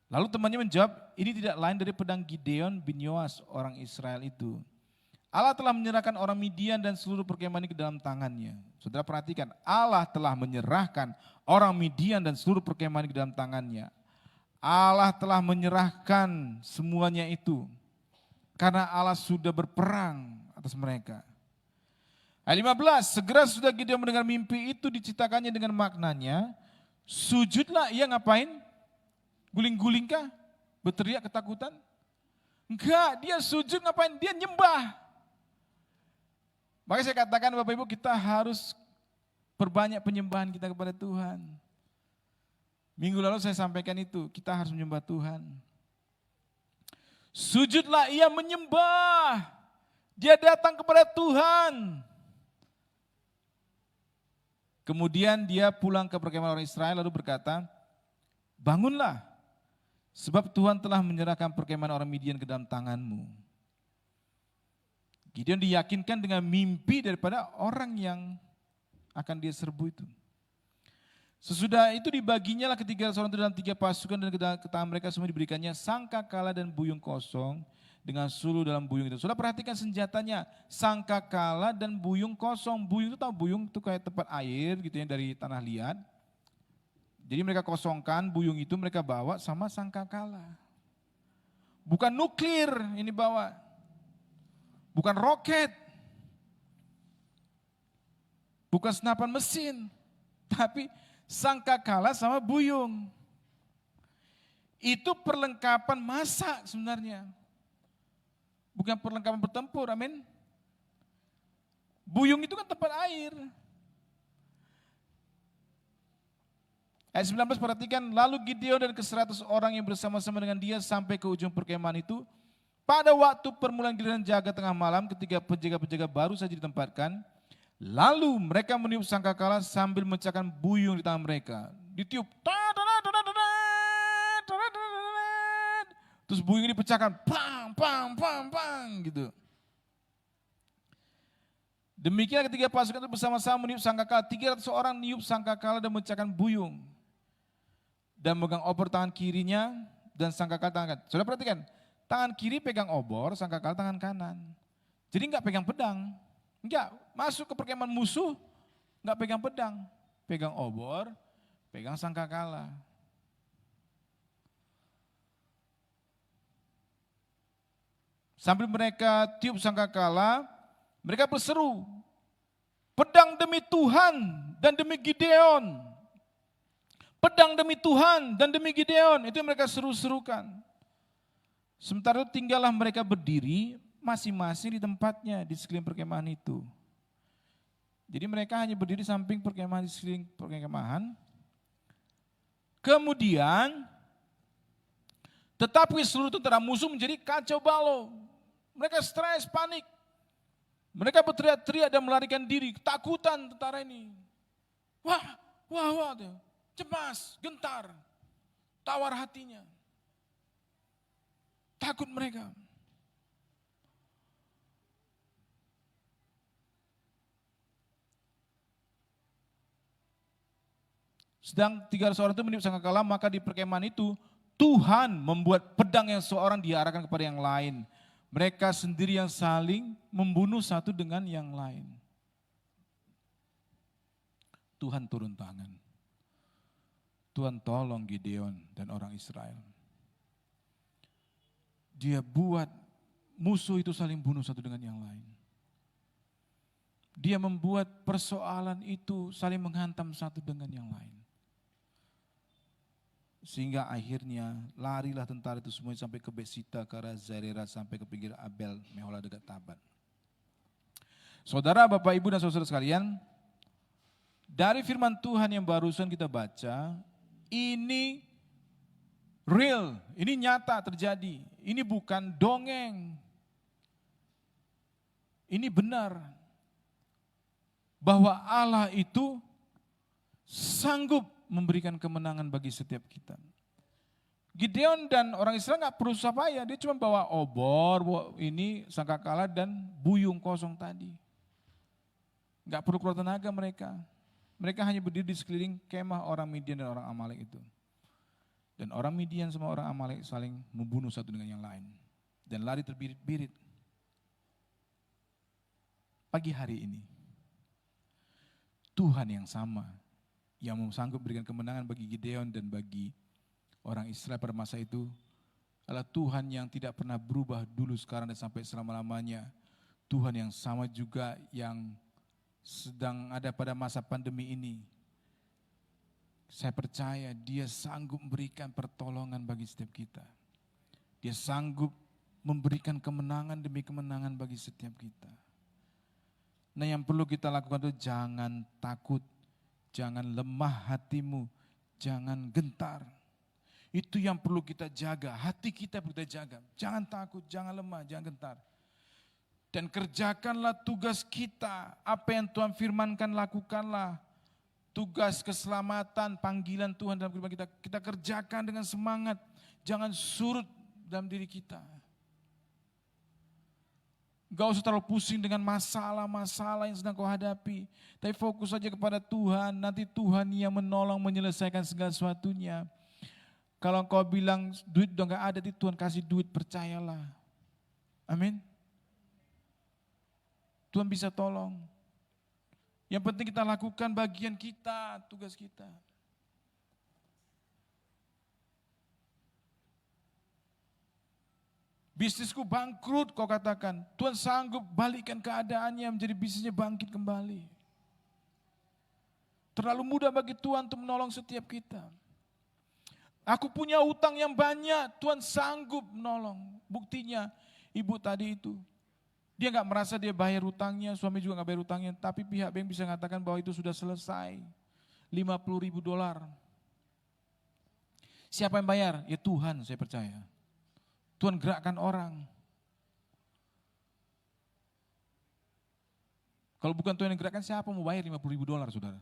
Lalu temannya menjawab, ini tidak lain dari pedang Gideon bin Yoas orang Israel itu. Allah telah menyerahkan orang Midian dan seluruh perkemahan ini ke dalam tangannya. Saudara perhatikan, Allah telah menyerahkan orang Midian dan seluruh perkemahan ini ke dalam tangannya. Allah telah menyerahkan semuanya itu. Karena Allah sudah berperang atas mereka. Ayat 15, segera sudah Gideon mendengar mimpi itu diceritakannya dengan maknanya. Sujudlah, ia ngapain? Guling-guling kah? Berteriak ketakutan? Enggak, dia sujud ngapain? Dia nyembah. Makanya saya katakan Bapak Ibu, kita harus perbanyak penyembahan kita kepada Tuhan. Minggu lalu saya sampaikan itu, kita harus menyembah Tuhan. Sujudlah, ia menyembah. Dia datang kepada Tuhan. Kemudian dia pulang ke perkemahan orang Israel lalu berkata, bangunlah, sebab Tuhan telah menyerahkan perkemahan orang Midian ke dalam tanganmu. Gideon diyakinkan dengan mimpi daripada orang yang akan dia serbu itu. Sesudah itu dibaginya lah ketiga orang itu dalam 3 pasukan dan ke tangan mereka semua diberikannya sangkakala dan buyung kosong dengan suluh dalam buyung itu. Sudah perhatikan senjatanya, sangkakala dan buyung kosong. Buyung itu tahu buyung itu kayak tempat air gitu ya dari tanah liat. Jadi mereka kosongkan buyung itu mereka bawa sama sangkakala. Bukan nuklir ini bawa. Bukan roket. Bukan senapan mesin. Tapi sangkakala sama buyung. Itu perlengkapan masak sebenarnya. Bukan perlengkapan bertempur, amin. Buyung itu kan tempat air. Ayat 19 perhatikan, lalu Gideon dan ke-100 orang yang bersama-sama dengan dia sampai ke ujung perkemahan itu. Pada waktu permulaan giliran jaga tengah malam ketika penjaga-penjaga baru saja ditempatkan. Lalu mereka meniup sangkakala sambil memecahkan buyung di tangan mereka. Ditiup. Terus buyung ini dipecahkan. Pang, pang, pang, pang gitu. Demikian ketiga pasukan itu bersama-sama meniup sangkakala. 300 orang niup sangkakala dan memecahkan buyung. Dan memegang obor tangan kirinya dan sangkakala tangan kanan. Sudah perhatikan, tangan kiri pegang obor, sangkakala tangan kanan. Jadi enggak pegang pedang. Enggak, masuk ke perkemahan musuh, enggak pegang pedang. Pegang obor, pegang sangkakala. Sambil mereka tiup sangkakala, mereka berseru, pedang demi Tuhan dan demi Gideon. Pedang demi Tuhan dan demi Gideon, itu yang mereka seru-serukan. Sementara itu tinggallah mereka berdiri masing-masing di tempatnya di sekeliling perkemahan itu. Jadi mereka hanya berdiri samping perkemahan di sekeliling perkemahan. Kemudian, tetapi seluruh tentara musuh menjadi kacau balau. Mereka stres, panik. Mereka berteriak-teriak dan melarikan diri, ketakutan tentara ini. Wah, cemas, gentar, tawar hatinya. Takut mereka. Sedang 300 orang itu meniup sangkakala, maka di perkemahan itu Tuhan membuat pedang yang seorang diarahkan kepada yang lain. Mereka sendiri yang saling membunuh satu dengan yang lain. Tuhan turun tangan. Tuhan tolong Gideon dan orang Israel. Dia buat musuh itu saling bunuh satu dengan yang lain. Dia membuat persoalan itu saling menghantam satu dengan yang lain. Sehingga akhirnya larilah tentara itu semuanya sampai ke Besita, ke Razarera, sampai ke pinggir Abel Mehola dekat Taban. Saudara, Bapak, Ibu, dan saudara sekalian, dari firman Tuhan yang barusan kita baca, ini real, ini nyata terjadi. Ini bukan dongeng. Ini benar. Bahwa Allah itu sanggup memberikan kemenangan bagi setiap kita. Gideon dan orang Israel nggak perlu susah payah, dia cuma bawa obor, ini sangkakala dan buyung kosong tadi. Nggak perlu keluar tenaga mereka. Mereka hanya berdiri di sekeliling kemah orang Midian dan orang Amalek itu. Dan orang Midian sama orang Amalek saling membunuh satu dengan yang lain. Dan lari terbirit-birit. Pagi hari ini, Tuhan yang sama, yang sanggup berikan kemenangan bagi Gideon dan bagi orang Israel pada masa itu, adalah Tuhan yang tidak pernah berubah dulu, sekarang, dan sampai selama-lamanya. Tuhan yang sama juga yang sedang ada pada masa pandemi ini. Saya percaya Dia sanggup memberikan pertolongan bagi setiap kita. Dia sanggup memberikan kemenangan demi kemenangan bagi setiap kita. Nah, yang perlu kita lakukan itu jangan takut, jangan lemah hatimu, jangan gentar. Itu yang perlu kita jaga, hati kita perlu kita jaga. Jangan takut, jangan lemah, jangan gentar. Dan kerjakanlah tugas kita, apa yang Tuhan firmankan lakukanlah. Tugas keselamatan, panggilan Tuhan dalam kehidupan kita, kita kerjakan dengan semangat. Jangan surut dalam diri kita. Gak usah terlalu pusing dengan masalah-masalah yang sedang kau hadapi. Tapi fokus saja kepada Tuhan. Nanti Tuhan yang menolong menyelesaikan segala sesuatunya. Kalau kau bilang duit udah gak ada, Tuhan kasih duit, percayalah. Amin. Tuhan bisa tolong. Yang penting kita lakukan bagian kita, tugas kita. Bisnisku bangkrut, kau katakan. Tuhan sanggup balikkan keadaannya menjadi bisnisnya bangkit kembali. Terlalu mudah bagi Tuhan untuk menolong setiap kita. Aku punya utang yang banyak, Tuhan sanggup menolong. Buktinya ibu tadi itu. Dia gak merasa dia bayar utangnya, suami juga gak bayar utangnya. Tapi pihak bank bisa mengatakan bahwa itu sudah selesai. $50.000. Siapa yang bayar? Ya Tuhan, saya percaya. Tuhan gerakkan orang. Kalau bukan Tuhan yang gerakkan, siapa mau bayar $50.000, saudara?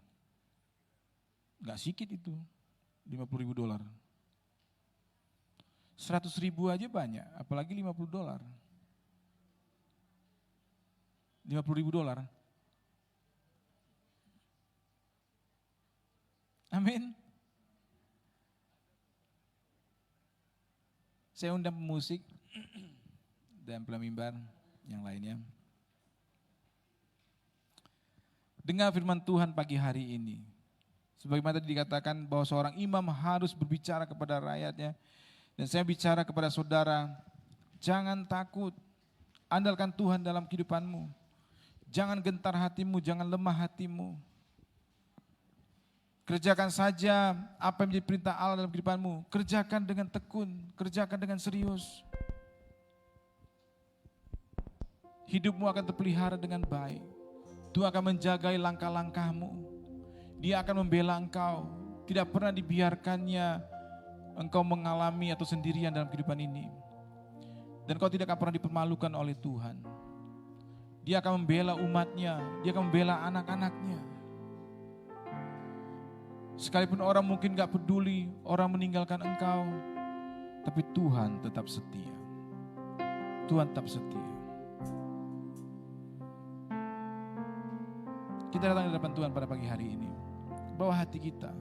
Gak sedikit itu, $50.000. 100.000 aja banyak, apalagi $50. $50.000. Amin. Saya undang pemusik dan pelamimbar yang lainnya. Dengar firman Tuhan pagi hari ini. Sebagaimana tadi dikatakan bahwa seorang imam harus berbicara kepada rakyatnya. Dan saya bicara kepada saudara, jangan takut, andalkan Tuhan dalam kehidupanmu. Jangan gentar hatimu, jangan lemah hatimu. Kerjakan saja apa yang menjadi perintah Allah dalam kehidupanmu. Kerjakan dengan tekun, kerjakan dengan serius. Hidupmu akan terpelihara dengan baik. Tuhan akan menjagai langkah-langkahmu. Dia akan membela engkau. Tidak pernah dibiarkannya engkau mengalami atau sendirian dalam kehidupan ini. Dan kau tidak akan pernah dipermalukan oleh Tuhan. Dia akan membela umatnya, dia akan membela anak-anaknya. Sekalipun orang mungkin gak peduli, orang meninggalkan engkau, tapi Tuhan tetap setia. Tuhan tetap setia. Kita datang di depan Tuhan pada pagi hari ini. Bawa hati kita,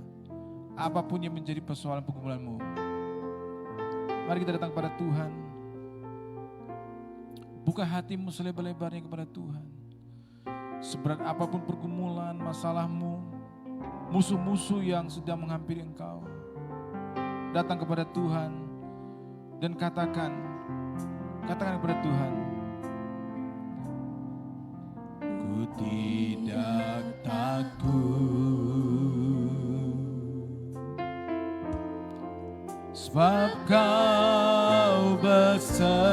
apapun yang menjadi persoalan pergumulanmu. Mari kita datang pada Tuhan. Buka hatimu selebar-lebarnya kepada Tuhan. Seberat apapun pergumulan, masalahmu, musuh-musuh yang sedang menghampiri engkau, datang kepada Tuhan dan katakan kepada Tuhan, ku ku tidak takut, sebab Kau besertaku.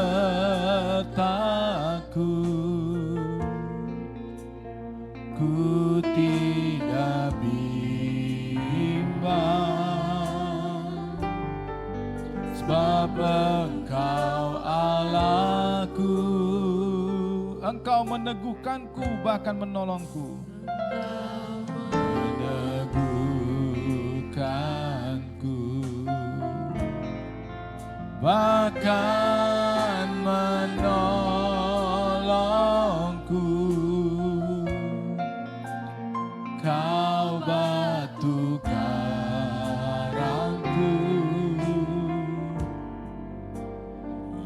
Ku tidak bimbang, sebab Engkau Allahku. Engkau meneguhkanku, bahkan menolongku. Meneguhkanku, bahkan menolongku. Kau batu karangku,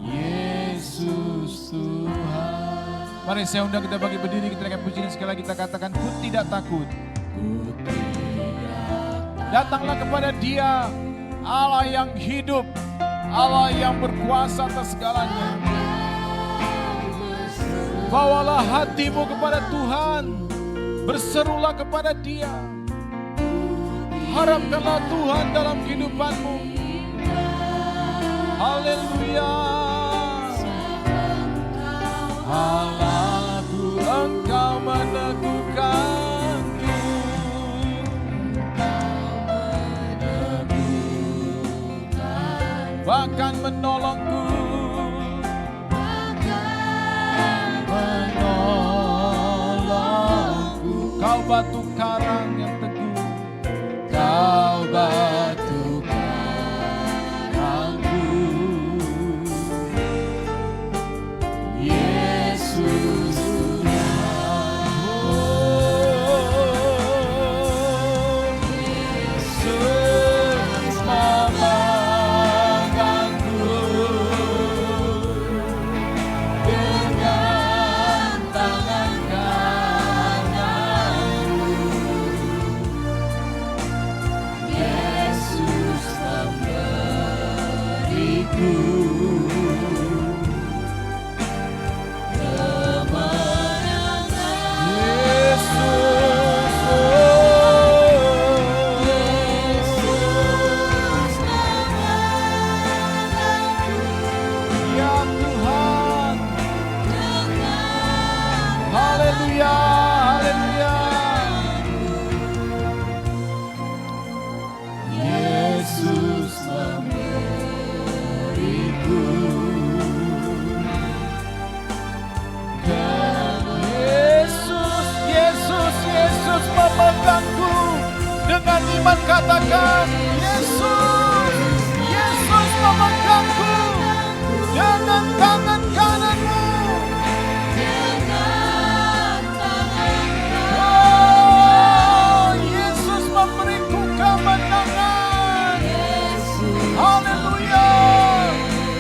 Yesus Tuhan. Mari saya undang kita bagi berdiri, kita akan pujian sekali lagi, kita katakan ku tidak takut. Ku tidak takut. Datanglah kepada Dia, Allah yang hidup, Allah yang berkuasa atas segalanya. Bawalah hatimu kepada Tuhan, berserulah kepada Dia. Harapkanlah Tuhan dalam kehidupanmu. Haleluya. Allahku, Engkau meneguhkanku, bahkan menolongku. Kau batu karang yang teguh, Kau batu karangku, Yesus Tuhan. Yesus memegangku dengan tangan memegangku. Dengan iman katakan, Yesus, Yesus memegangku dengan tangan kananmu. Oh, Yesus memberiku kemenangan. Haleluya.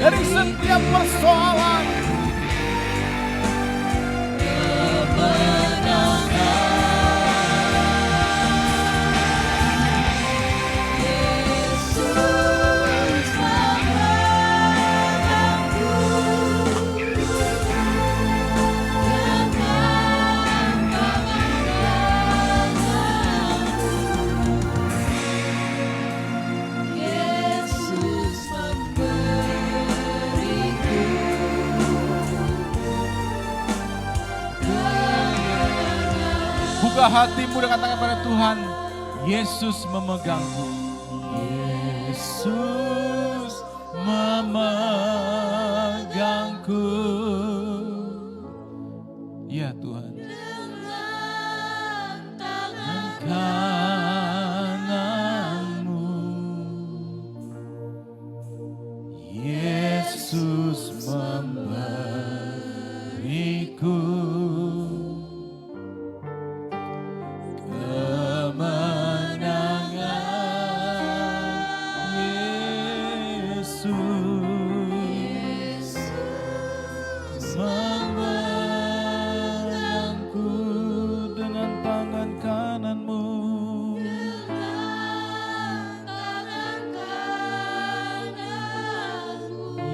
Dari setiap persoalan, buka hatimu dan katakan pada Tuhan, Yesus memegangku. Yesus memegangku. Ya Tuhan. Dengan kananmu, Yesus memberiku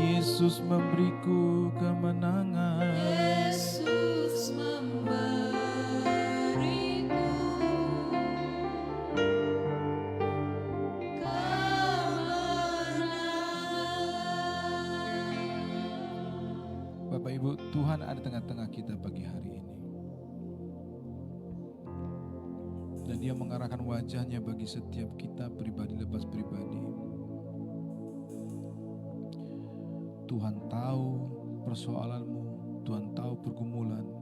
Yesus memberiku kemenangan. Yesus memberiku Bapak Ibu, Tuhan ada tengah-tengah kita pagi hari ini. Dan Dia mengarahkan wajahnya bagi setiap kita pribadi lepas pribadi. Tuhan tahu persoalanmu, Tuhan tahu pergumulanmu.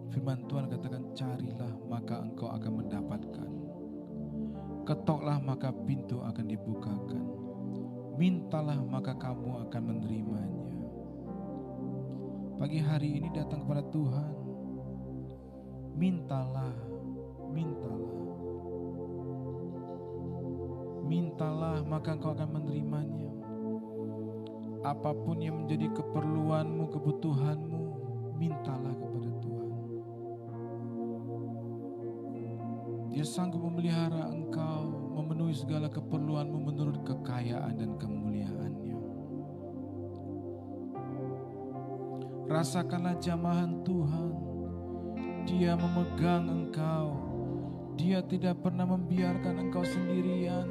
Firman Tuhan katakan, carilah maka engkau akan mendapatkan. Ketoklah maka pintu akan dibukakan. Mintalah maka kamu akan menerimanya. Pagi hari ini datang kepada Tuhan. Mintalah, mintalah. Mintalah maka engkau akan menerimanya. Apapun yang menjadi keperluanmu, kebutuhanmu, mintalah kepada Tuhan. Dia sanggup memelihara engkau, memenuhi segala keperluanmu menurut kekayaan dan kemuliaan-Nya. Rasakanlah jamahan Tuhan. Dia memegang engkau. Dia tidak pernah membiarkan engkau sendirian.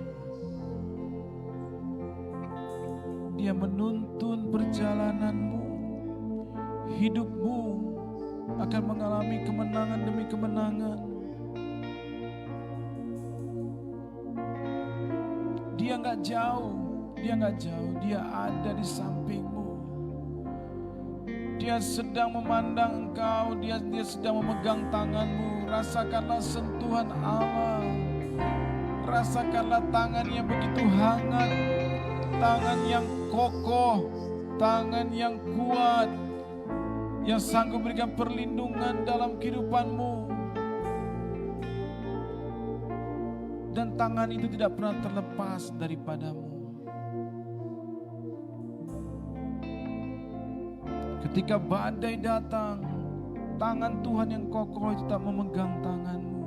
Dia menuntun perjalananmu. Hidupmu akan mengalami kemenangan demi kemenangan. Dia nggak jauh, dia ada di sampingmu. Dia sedang memandang engkau, dia sedang memegang tanganmu. Rasakanlah sentuhan Allah. Rasakanlah tangan yang begitu hangat, tangan yang kokoh, tangan yang kuat, yang sanggup memberikan perlindungan dalam kehidupanmu. Dan tangan itu tidak pernah terlepas daripadamu. Ketika badai datang, tangan Tuhan yang kokoh itu tak memegang tanganmu.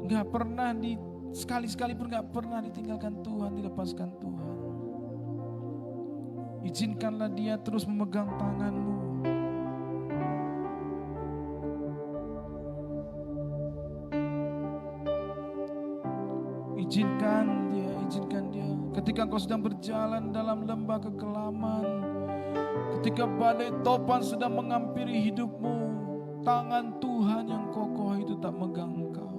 Gak pernah sekali-sekali pun gak pernah ditinggalkan Tuhan, dilepaskan Tuhan. Izinkanlah Dia terus memegang tanganmu. Izinkan Dia. Ketika engkau sedang berjalan dalam lembah kekelaman, ketika badai topan sedang menghampiri hidupmu, tangan Tuhan yang kokoh itu tak megang engkau.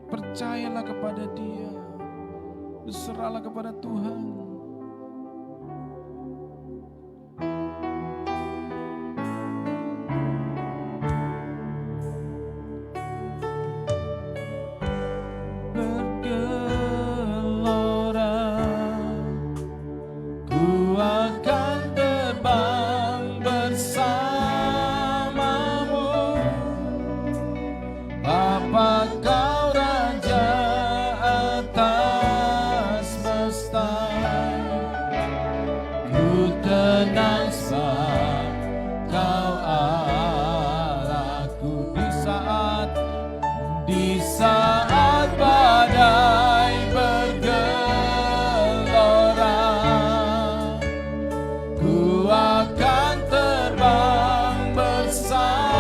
Percayalah kepada Dia. Berserahlah kepada Tuhan. Bergelora, ku akan terbang bersamamu. Bapa Kau Raja atas semesta, ku tenang sebab Kau Allahku. Di saat badai bergelora, ku akan terbang bersamamu.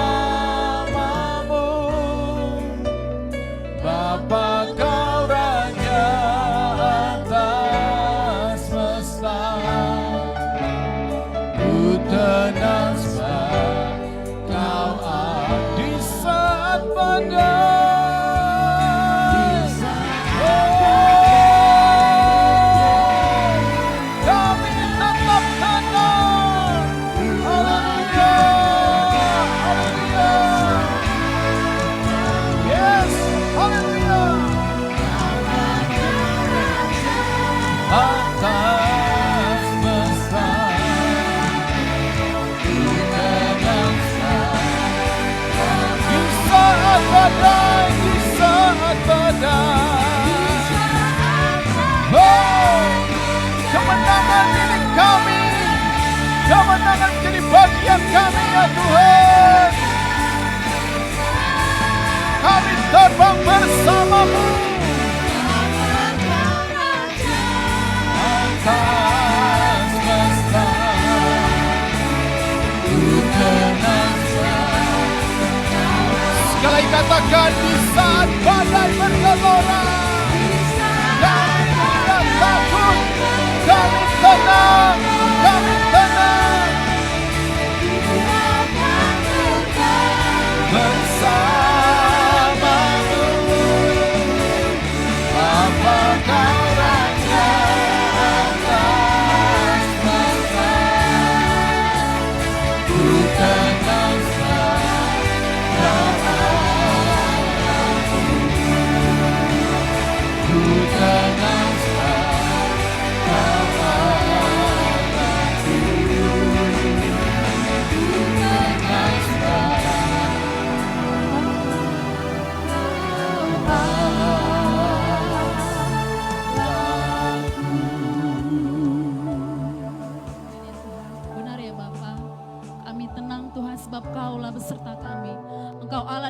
Bapa Kau Raja atas semesta, ku tenang sebab Kau di saat badai. Kemenangan milik kami, kemenangan menjadi bagian kami ya Tuhan. Kami terbang bersamamu.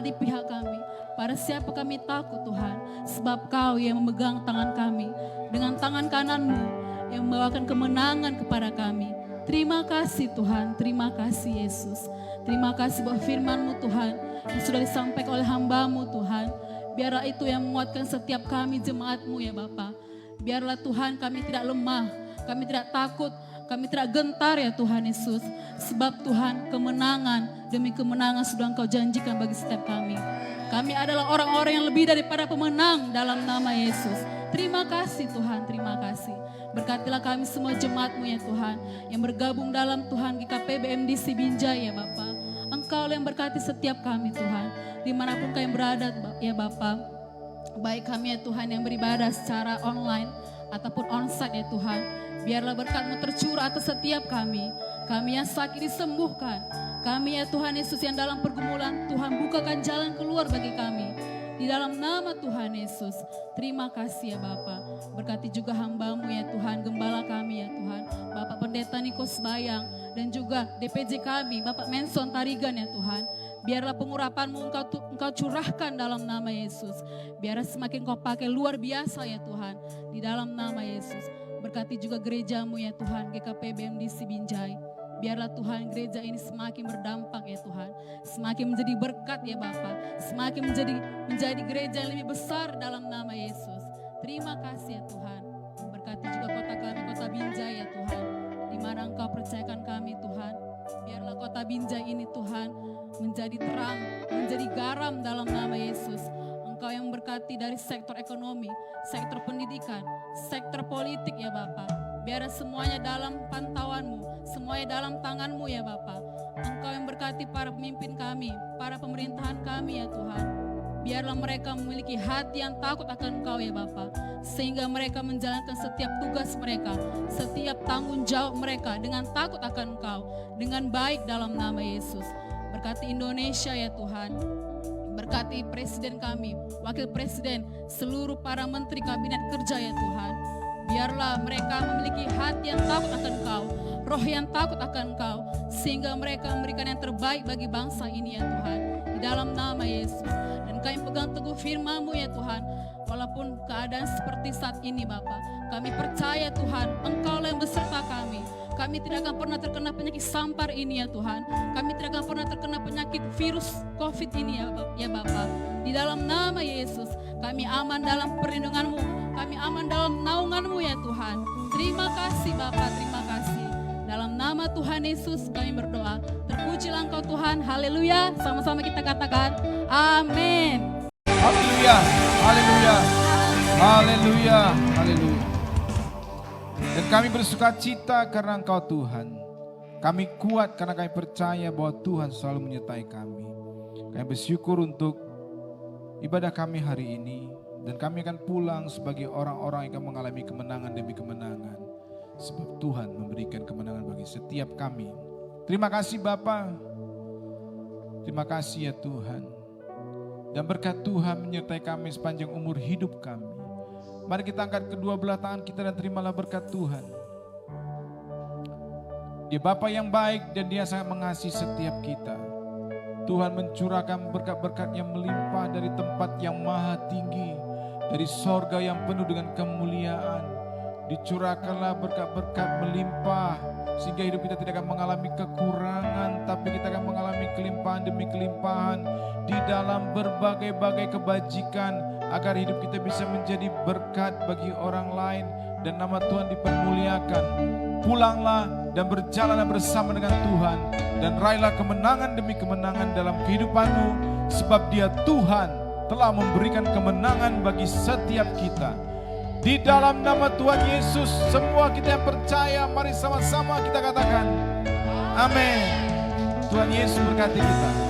di pihak kami. Pada siapa kami takut Tuhan, sebab Kau yang memegang tangan kami dengan tangan kananmu yang membawakan kemenangan kepada kami. Terima kasih Tuhan, terima kasih Yesus. Terima kasih buat firman-Mu Tuhan yang sudah disampaikan oleh hamba-Mu Tuhan. Biarlah itu yang menguatkan setiap kami jemaat-Mu ya Bapa. Biarlah Tuhan kami tidak lemah, kami tidak takut, kami tidak gentar ya Tuhan Yesus. Sebab Tuhan kemenangan demi kemenangan sudah Engkau janjikan bagi setiap kami. Kami adalah orang-orang yang lebih daripada pemenang dalam nama Yesus. Terima kasih Tuhan, terima kasih. Berkatilah kami semua jemaat-Mu ya Tuhan, yang bergabung dalam Tuhan GKP BMDC Binjai ya Bapa. Engkau yang berkati setiap kami Tuhan, dimanapun kami berada ya Bapa. Baik kami ya Tuhan yang beribadah secara online ataupun onsite ya Tuhan. Biarlah berkat-Mu tercurah atas setiap kami. Kami yang sakit disembuhkan. Kami ya Tuhan Yesus yang dalam pergumulan, Tuhan bukakan jalan keluar bagi kami. Di dalam nama Tuhan Yesus. Terima kasih ya Bapa. Berkati juga hamba-Mu ya Tuhan, gembala kami ya Tuhan. Bapak Pendeta Nikos Bayang dan juga DPJ kami, Bapak Menson Tarigan ya Tuhan. Biarlah pengurapan-Mu Engkau curahkan dalam nama Yesus. Biarlah semakin Kau pakai luar biasa ya Tuhan. Di dalam nama Yesus. Berkati juga gereja-Mu ya Tuhan, GKP BMDC Binjai. Biarlah Tuhan gereja ini semakin berdampak ya Tuhan. Semakin menjadi berkat ya Bapa. Semakin menjadi gereja yang lebih besar dalam nama Yesus. Terima kasih ya Tuhan. Berkati juga kota kami, kota Binjai ya Tuhan. Di mana Engkau percayakan kami Tuhan. Biarlah kota Binjai ini Tuhan menjadi terang, menjadi garam dalam nama Yesus. Engkau yang berkati dari sektor ekonomi, sektor pendidikan, sektor politik ya Bapa. Biarlah semuanya dalam pantauan-Mu, semuanya dalam tangan-Mu ya Bapa. Engkau yang berkati para pemimpin kami, para pemerintahan kami ya Tuhan. Biarlah mereka memiliki hati yang takut akan Engkau ya Bapa. Sehingga mereka menjalankan setiap tugas mereka, setiap tanggung jawab mereka dengan takut akan Engkau, dengan baik dalam nama Yesus. Berkati Indonesia ya Tuhan. Berkati presiden kami, wakil presiden, seluruh para menteri kabinet kerja ya Tuhan. Biarlah mereka memiliki hati yang takut akan Engkau, roh yang takut akan Engkau, sehingga mereka memberikan yang terbaik bagi bangsa ini ya Tuhan. Di dalam nama Yesus. Dan kami pegang teguh firman-Mu ya Tuhan. Walaupun keadaan seperti saat ini Bapa, kami percaya Tuhan, Engkaulah yang beserta kami. Kami tidak akan pernah terkena penyakit sampar ini ya Tuhan. Kami tidak akan pernah terkena penyakit virus COVID ini ya Bapa. Di dalam nama Yesus, kami aman dalam perlindungan-Mu. Kami aman dalam naungan-Mu ya Tuhan. Terima kasih Bapa, terima kasih. Dalam nama Tuhan Yesus kami berdoa. Terpujilah Engkau Tuhan, haleluya. Sama-sama kita katakan, amin. Haleluya, haleluya, haleluya, haleluya. Dan kami bersuka cita karena Engkau Tuhan. Kami kuat karena kami percaya bahwa Tuhan selalu menyertai kami. Kami bersyukur untuk ibadah kami hari ini. Dan kami akan pulang sebagai orang-orang yang akan mengalami kemenangan demi kemenangan. Sebab Tuhan memberikan kemenangan bagi setiap kami. Terima kasih Bapa. Terima kasih ya Tuhan. Dan berkat Tuhan menyertai kami sepanjang umur hidup kami. Mari kita angkat kedua belah tangan kita dan terimalah berkat Tuhan. Dia Bapa yang baik dan Dia sangat mengasihi setiap kita. Tuhan mencurahkan berkat-berkat yang melimpah dari tempat yang maha tinggi. Dari sorga yang penuh dengan kemuliaan. Dicurahkanlah berkat-berkat melimpah. Sehingga hidup kita tidak akan mengalami kekurangan. Tapi kita akan mengalami kelimpahan demi kelimpahan. Di dalam berbagai-bagai kebajikan. Agar hidup kita bisa menjadi berkat bagi orang lain. Dan nama Tuhan dipermuliakan. Pulanglah dan berjalanlah bersama dengan Tuhan. Dan raihlah kemenangan demi kemenangan dalam kehidupanmu. Sebab Dia Tuhan telah memberikan kemenangan bagi setiap kita. Di dalam nama Tuhan Yesus, semua kita yang percaya, mari sama-sama kita katakan, amin. Tuhan Yesus berkati kita.